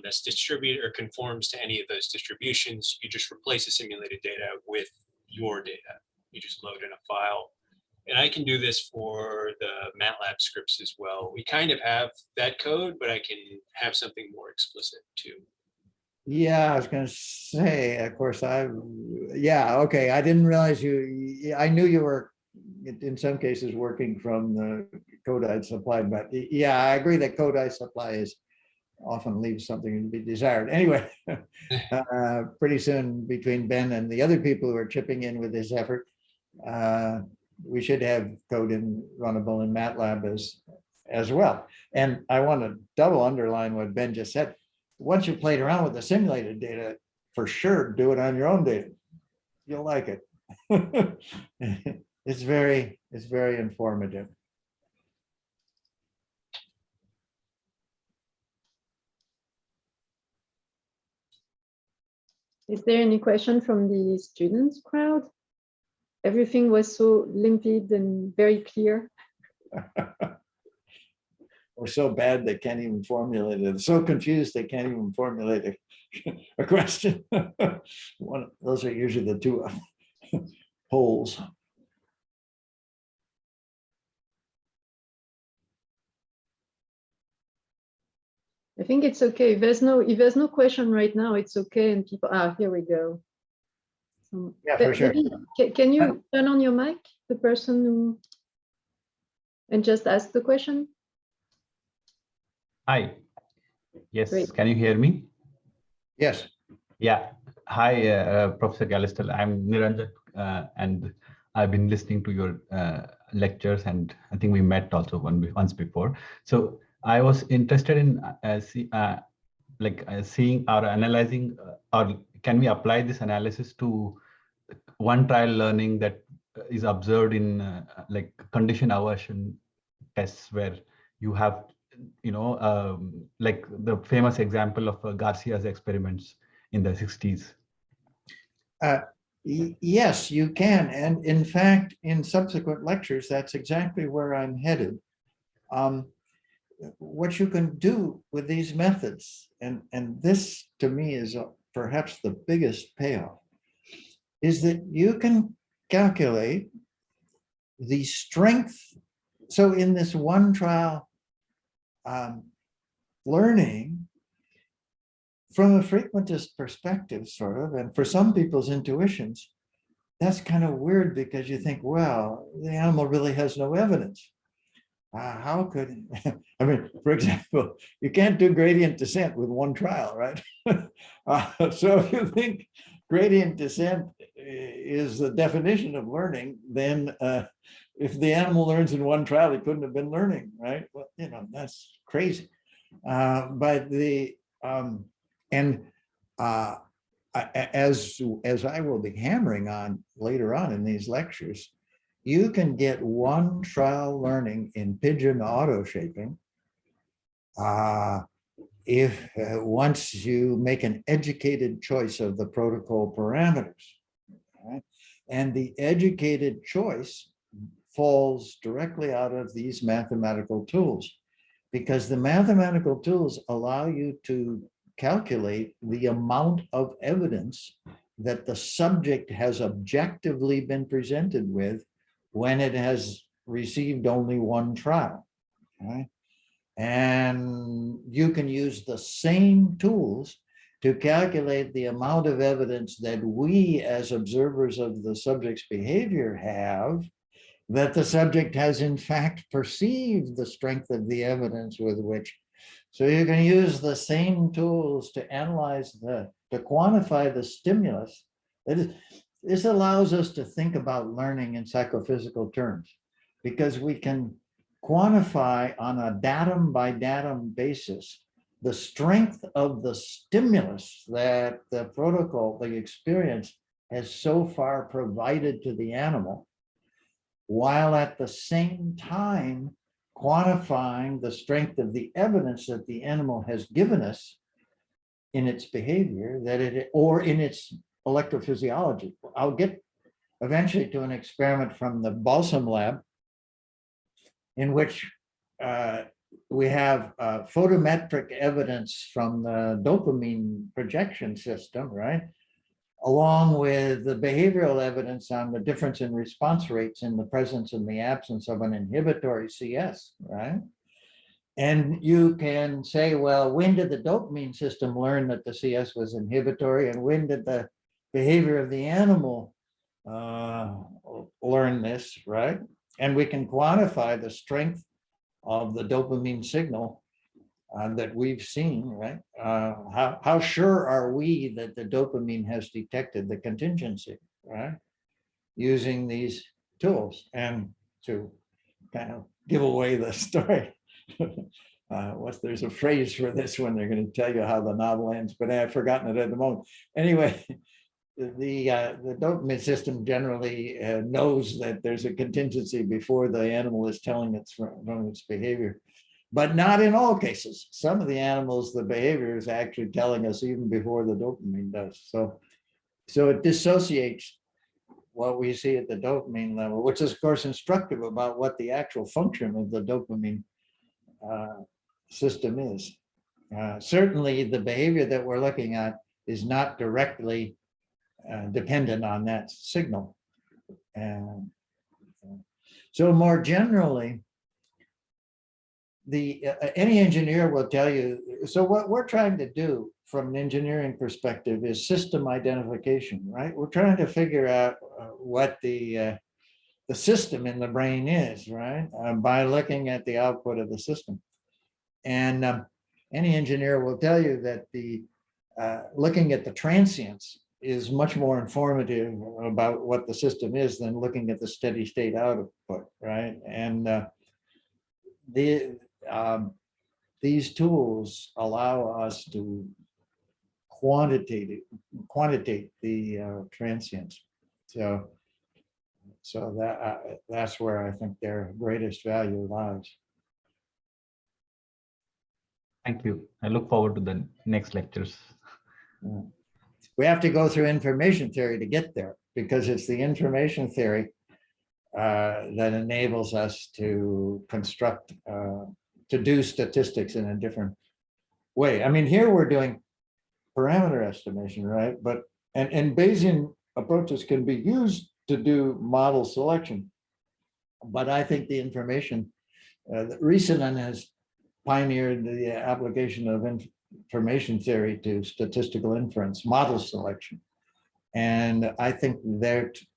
that's distributed or conforms to any of those distributions, you just replace the simulated data with your data. You just load in a file. And I can do this for the MATLAB scripts as well. We kind of have that code, but I can have something more explicit too. yeah, I was going to say, of course, okay. I didn't realize I knew you were in some cases working from the code I'd supplied, but yeah, I agree that code I supply often leaves something to be desired. Anyway, pretty soon between Ben and the other people who are chipping in with this effort, we should have code runnable in MATLAB as well. And I want to double underline what Ben just said. Once you played around with the simulated data, for sure, do it on your own data. You'll like it. It's very informative. Is there any question from the students crowd? Everything was so limpid and very clear. Or so bad they can't even formulate it. So confused they can't even formulate a question. Those are usually the two holes. I think it's okay. If there's no question right now, it's okay. And people, here we go. So, yeah, for sure. Can you turn on your mic, the person who, and just ask the question? Hi. Yes. Great. Can you hear me? Yes. Yeah. Hi, Professor Gallistel. I'm Niranjan, and I've been listening to your lectures, and I think we met also once before. So I was interested in seeing or analyzing, or can we apply this analysis to one trial learning that is observed in like condition aversion tests, where you have, like the famous example of Garcia's experiments in the 60s. Yes, you can. And in fact, in subsequent lectures, that's exactly where I'm headed. What you can do with these methods, and this to me is perhaps the biggest payoff, is that you can calculate the strength. So in this one trial learning, from a frequentist perspective, sort of, and for some people's intuitions, that's kind of weird because you think, well, the animal really has no evidence. how could, I mean, for example, you can't do gradient descent with one trial, right? So if you think gradient descent is the definition of learning, then if the animal learns in one trial, it couldn't have been learning, right? Well, you know, that's crazy. But the, and as I will be hammering on later on in these lectures, you can get one trial learning in pigeon auto shaping if once you make an educated choice of the protocol parameters. Right? And the educated choice falls directly out of these mathematical tools, because the mathematical tools allow you to calculate the amount of evidence that the subject has objectively been presented with when it has received only one trial. Right? And you can use the same tools to calculate the amount of evidence that we as observers of the subject's behavior have that the subject has in fact perceived the strength of the evidence with which. So you can use the same tools to analyze to quantify the stimulus. This allows us to think about learning in psychophysical terms, because we can quantify on a datum by datum basis the strength of the stimulus that the protocol, the experience, has so far provided to the animal, while at the same time quantifying the strength of the evidence that the animal has given us in its behavior, that it, or in its electrophysiology. I'll get eventually to an experiment from the Balsam lab in which we have photometric evidence from the dopamine projection system, right? Along with the behavioral evidence on the difference in response rates in the presence and the absence of an inhibitory CS, right? And you can say, well, when did the dopamine system learn that the CS was inhibitory, and when did the behavior of the animal learn this, right? And we can quantify the strength of the dopamine signal that we've seen, right? How sure are we that the dopamine has detected the contingency, right? Using these tools. And to kind of give away the story, there's a phrase for this when they're going to tell you how the novel ends, but I've forgotten it at the moment. Anyway, the dopamine system generally knows that there's a contingency before the animal is telling it from its behavior. But not in all cases. Some of the animals, the behavior is actually telling us even before the dopamine does. So it dissociates what we see at the dopamine level, which is of course instructive about what the actual function of the dopamine system is. Certainly the behavior that we're looking at is not directly dependent on that signal. And so more generally, any engineer will tell you, so what we're trying to do from an engineering perspective is system identification, right? We're trying to figure out what the system in the brain is, right? By looking at the output of the system. And any engineer will tell you that looking at the transients is much more informative about what the system is than looking at the steady state output, right? And these tools allow us to quantitate the transients. So that's where I think their greatest value lies. Thank you. I look forward to the next lectures. Yeah. We have to go through information theory to get there, because it's the information theory that enables us to construct, to do statistics in a different way. I mean, here we're doing parameter estimation, right? But, and Bayesian approaches can be used to do model selection. But I think the information, Risanen has pioneered the application of information theory to statistical inference, model selection. And I think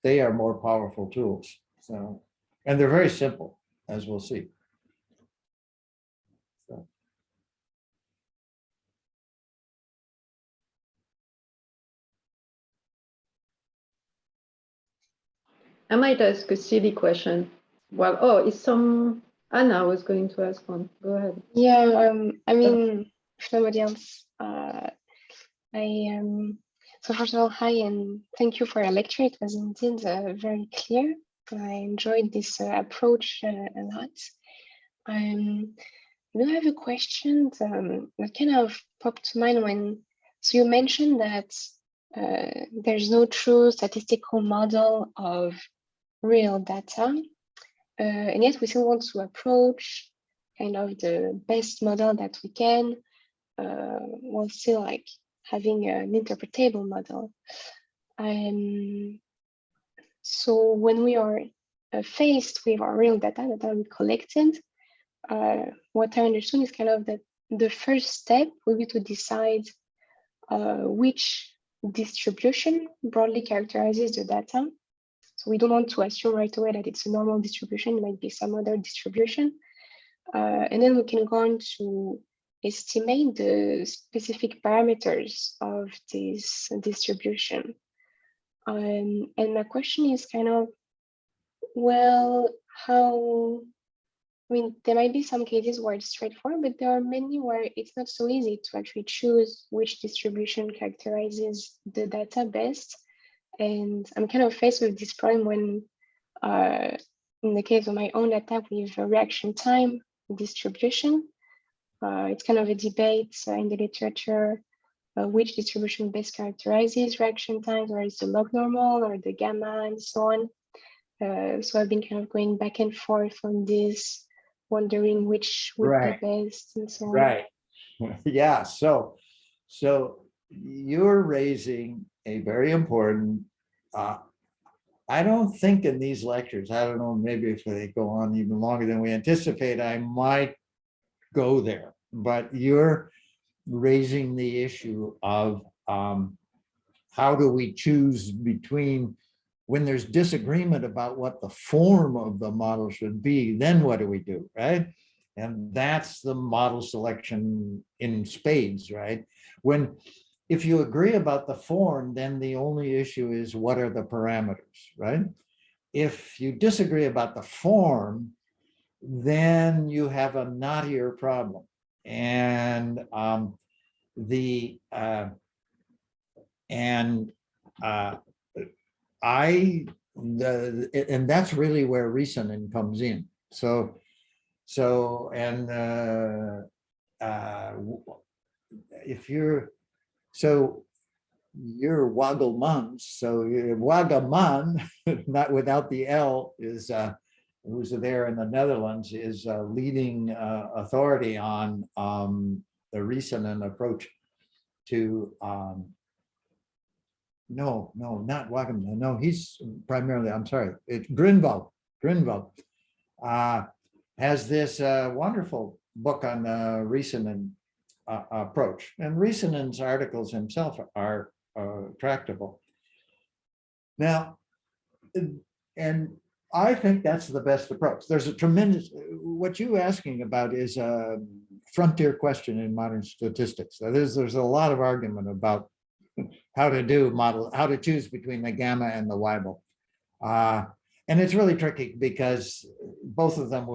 they are more powerful tools. So, and they're very simple, as we'll see. I might ask a silly question. Well, oh, is some Anna was going to ask one. Go ahead. Yeah, I mean, if nobody else, so first of all, hi, and thank you for your lecture. It was indeed very clear. I enjoyed this approach a lot. I do have a question that kind of popped to mind when, so you mentioned that there's no true statistical model of real data, and yet we still want to approach kind of the best model that we can, while still like having an interpretable model. So when we are faced with our real data that we collected, what I understood is kind of that the first step will be to decide which distribution broadly characterizes the data. So we don't want to assume right away that it's a normal distribution, it might be some other distribution. And then we can go on to estimate the specific parameters of this distribution. And my question is kind of, well, how, I mean, there might be some cases where it's straightforward, but there are many where it's not so easy to actually choose which distribution characterizes the data best. And I'm kind of faced with this problem when, in the case of my own data, with reaction time distribution, it's kind of a debate in the literature, which distribution best characterizes reaction times, or is the log normal or the gamma and so on. So I've been kind of going back and forth on this, wondering which would be best and so on. Right. Yeah. So you're raising a very important, I don't think in these lectures, I don't know, maybe if they go on even longer than we anticipate, I might go there, but you're raising the issue of how do we choose between, when there's disagreement about what the form of the model should be, then what do we do, right? And that's the model selection in spades, right? If you agree about the form, then the only issue is what are the parameters, right? If you disagree about the form, then you have a knottier problem. And and that's really where reasoning comes in. If you're Wagelman, so Wagaman, not without the L, is who's there in the Netherlands, is a leading authority on the reasoning approach to no, not Wagaman. No, he's primarily, I'm sorry, it's Grunwald. Grunwald has this wonderful book on the reasoning approach, and Reasoning's articles himself are tractable. Now, and I think that's the best approach. There's a tremendous, what you're asking about is a frontier question in modern statistics. There's a lot of argument about how to do model, how to choose between the gamma and the Weibull. And it's really tricky because both of them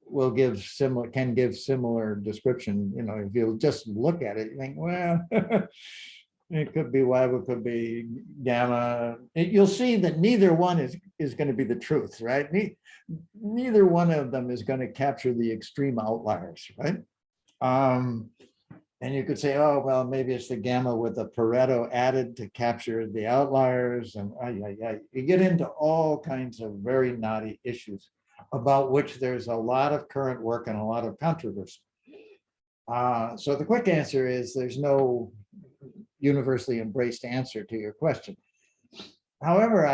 will give similar, can give similar description. You know, if you just look at it, you think, well, it could be Weibull, could be gamma. You'll see that neither one is going to be the truth, right? Neither one of them is going to capture the extreme outliers, right? And you could say, oh, well, maybe it's the gamma with the Pareto added to capture the outliers. And you get into all kinds of very knotty issues about which there's a lot of current work and a lot of controversy. So the quick answer is there's no universally embraced answer to your question. However,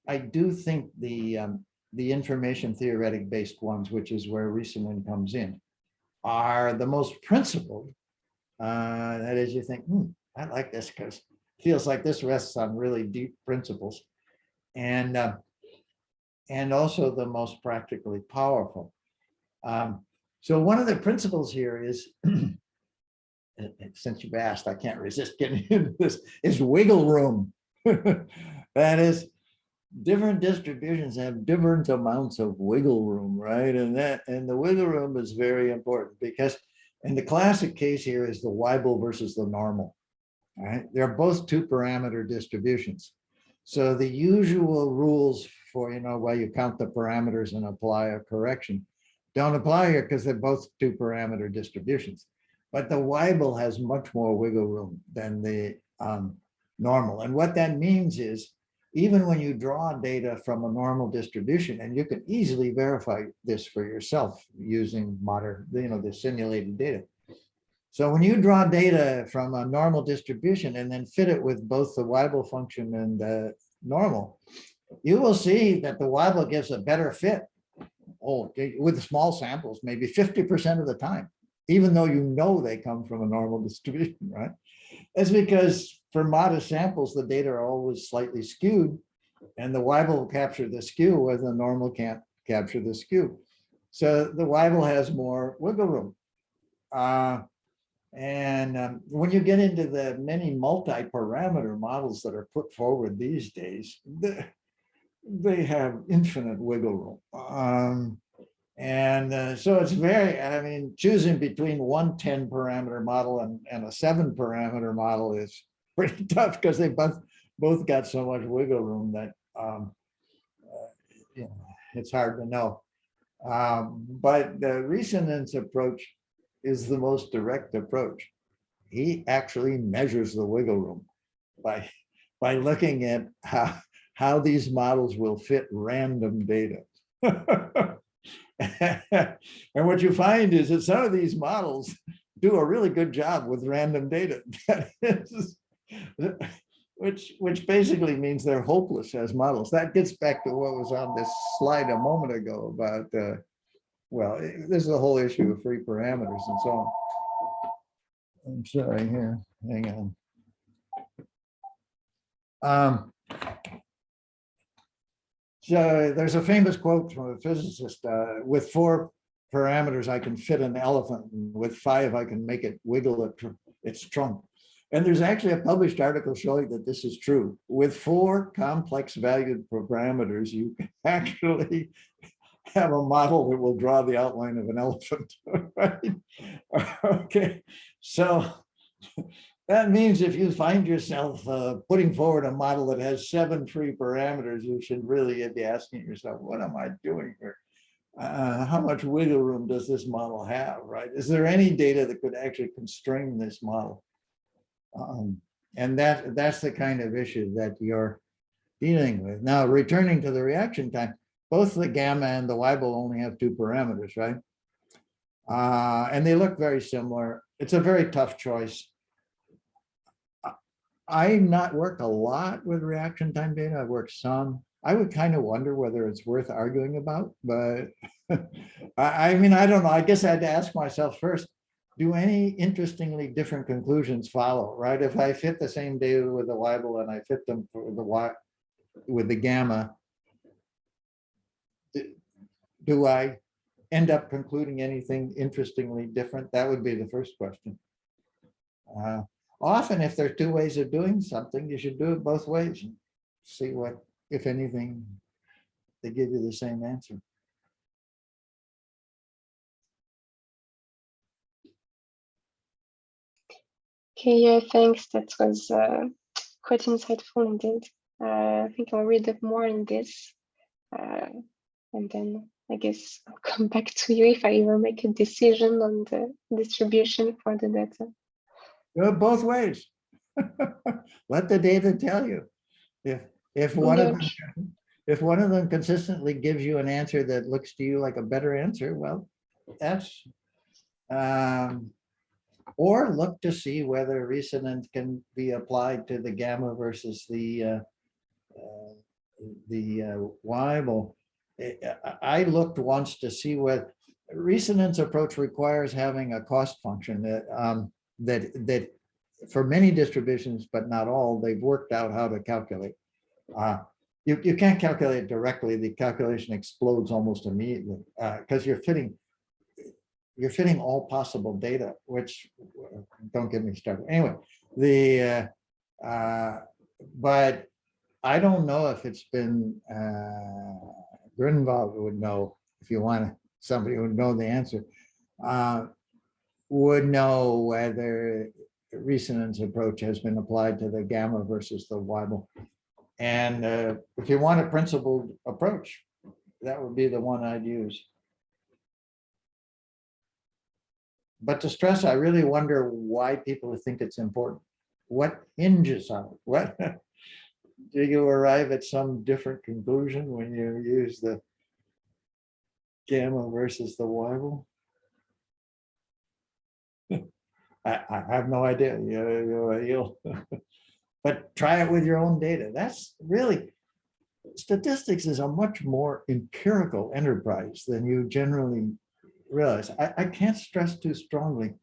I do think the information theoretic based ones, which is where reasoning comes in, are the most principled. That is, you think, I like this because it feels like this rests on really deep principles, and also the most practically powerful. So one of the principles here is, since you've asked, I can't resist getting into this, is wiggle room. That is, different distributions have different amounts of wiggle room, right? And the wiggle room is very important because, and the classic case here is the Weibull versus the normal, right? They're both 2-parameter distributions. So the usual rules for, why you count the parameters and apply a correction don't apply here because they're both 2-parameter distributions. But the Weibull has much more wiggle room than the normal. And what that means is, even when you draw data from a normal distribution, and you can easily verify this for yourself using modern, the simulated data. So when you draw data from a normal distribution and then fit it with both the Weibull function and the normal, you will see that the Weibull gives a better fit. Oh, with small samples, maybe 50% of the time, even though they come from a normal distribution, right? That's because for modest samples, the data are always slightly skewed, and the Weibull will capture the skew where the normal can't capture the skew. So the Weibull has more wiggle room. When you get into the many multi-parameter models that are put forward these days, they have infinite wiggle room. So it's very, choosing between one 10-parameter model and a 7-parameter model is pretty tough because they both got so much wiggle room that it's hard to know. But the resonance approach is the most direct approach. He actually measures the wiggle room by looking at how these models will fit random data. And what you find is that some of these models do a really good job with random data. Which basically means they're hopeless as models. That gets back to what was on this slide a moment ago about, well, this is a whole issue of free parameters and so on. I'm sorry, here, hang on. So there's a famous quote from a physicist, with 4 parameters, I can fit an elephant, and with 5, I can make it wiggle its trunk. And there's actually a published article showing that this is true. With 4 complex valued parameters, you can actually have a model that will draw the outline of an elephant. Right? Okay, so that means if you find yourself putting forward a model that has 7 free parameters, you should really be asking yourself, what am I doing here? How much wiggle room does this model have, right? Is there any data that could actually constrain this model? And that's the kind of issue that you're dealing with. Now, returning to the reaction time, both the gamma and the Weibull only have 2 parameters, right? And they look very similar. It's a very tough choice. I've not worked a lot with reaction time data. I've worked some. I would kind of wonder whether it's worth arguing about, but I don't know. I guess I had to ask myself first, do any interestingly different conclusions follow, right? If I fit the same data with the Weibull and I fit them with the gamma, do I end up concluding anything interestingly different? That would be the first question. Often, if there are 2 ways of doing something, you should do it both ways and see what, if anything, they give you the same answer. Okay, yeah, thanks. That was quite insightful indeed. I think I'll read up more on this. And then I guess I'll come back to you if I ever make a decision on the distribution for the data. Go both ways. Let the data tell you. If one of them consistently gives you an answer that looks to you like a better answer, well, that's or look to see whether resonance can be applied to the gamma versus the Weibull. I looked once to see what resonance approach requires having a cost function that for many distributions, but not all, they've worked out how to calculate. You can't calculate it directly. The calculation explodes almost immediately because you're fitting all possible data, which don't get me started. Anyway, but I don't know if it's been, Grunwald would know, if you want somebody who would know the answer, would know whether the resonance approach has been applied to the gamma versus the Weibull. And if you want a principled approach, that would be the one I'd use. But to stress, I really wonder why people think it's important. What hinges on it? What do you arrive at some different conclusion when you use the gamma versus the Weibull? I have no idea. You'll but try it with your own data. That's really, statistics is a much more empirical enterprise than you generally realize. I can't stress too strongly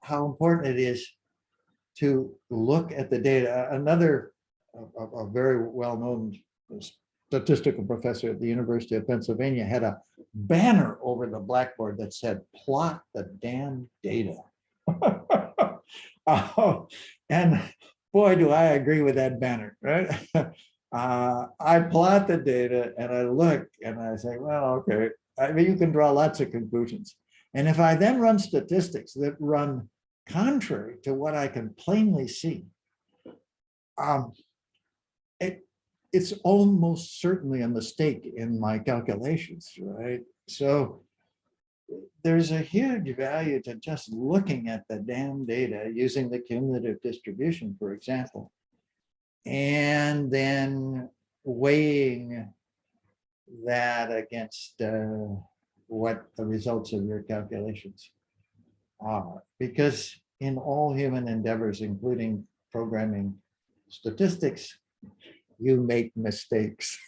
how important it is to look at the data. Another, a very well-known statistical professor at the University of Pennsylvania had a banner over the blackboard that said, "Plot the damn data." And boy, do I agree with that banner, right? I plot the data and I look and I say, well, okay, I mean, you can draw lots of conclusions. And if I then run statistics that run contrary to what I can plainly see, it's almost certainly a mistake in my calculations, right? So there's a huge value to just looking at the damn data using the cumulative distribution, for example, and then weighing that against what the results of your calculations are. Because in all human endeavors, including programming statistics, you make mistakes.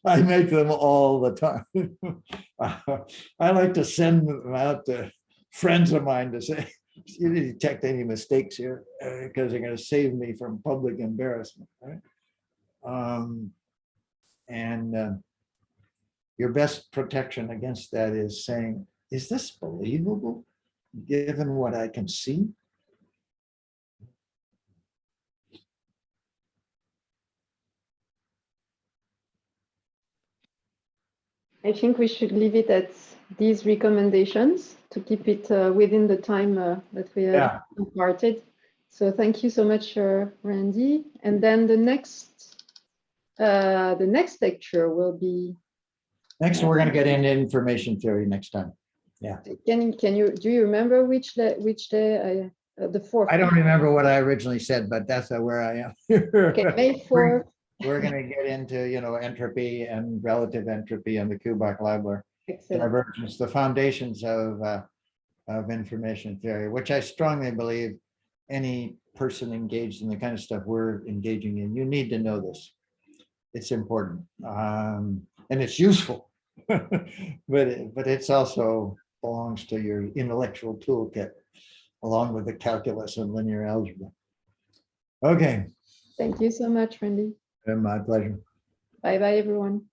I make them all the time. I like to send them out to friends of mine to say, you didn't detect any mistakes here because they're going to save me from public embarrassment, right? Your best protection against that is saying, is this believable given what I can see? I think we should leave it at these recommendations to keep it within the time that we have imparted. So thank you so much, Randy. And then the next lecture will be. Next, we're going to get into information theory next time. Yeah. Do you remember which day? The 4th. I don't remember what I originally said, but that's where I am. Okay, May 4th. We're going to get into, entropy and relative entropy and the Kullback-Leibler divergence, the foundations of information theory, which I strongly believe any person engaged in the kind of stuff we're engaging in, you need to know this. It's important and it's useful, but it's also belongs to your intellectual toolkit along with the calculus and linear algebra. Okay. Thank you so much, Randy. My pleasure. Bye-bye, everyone.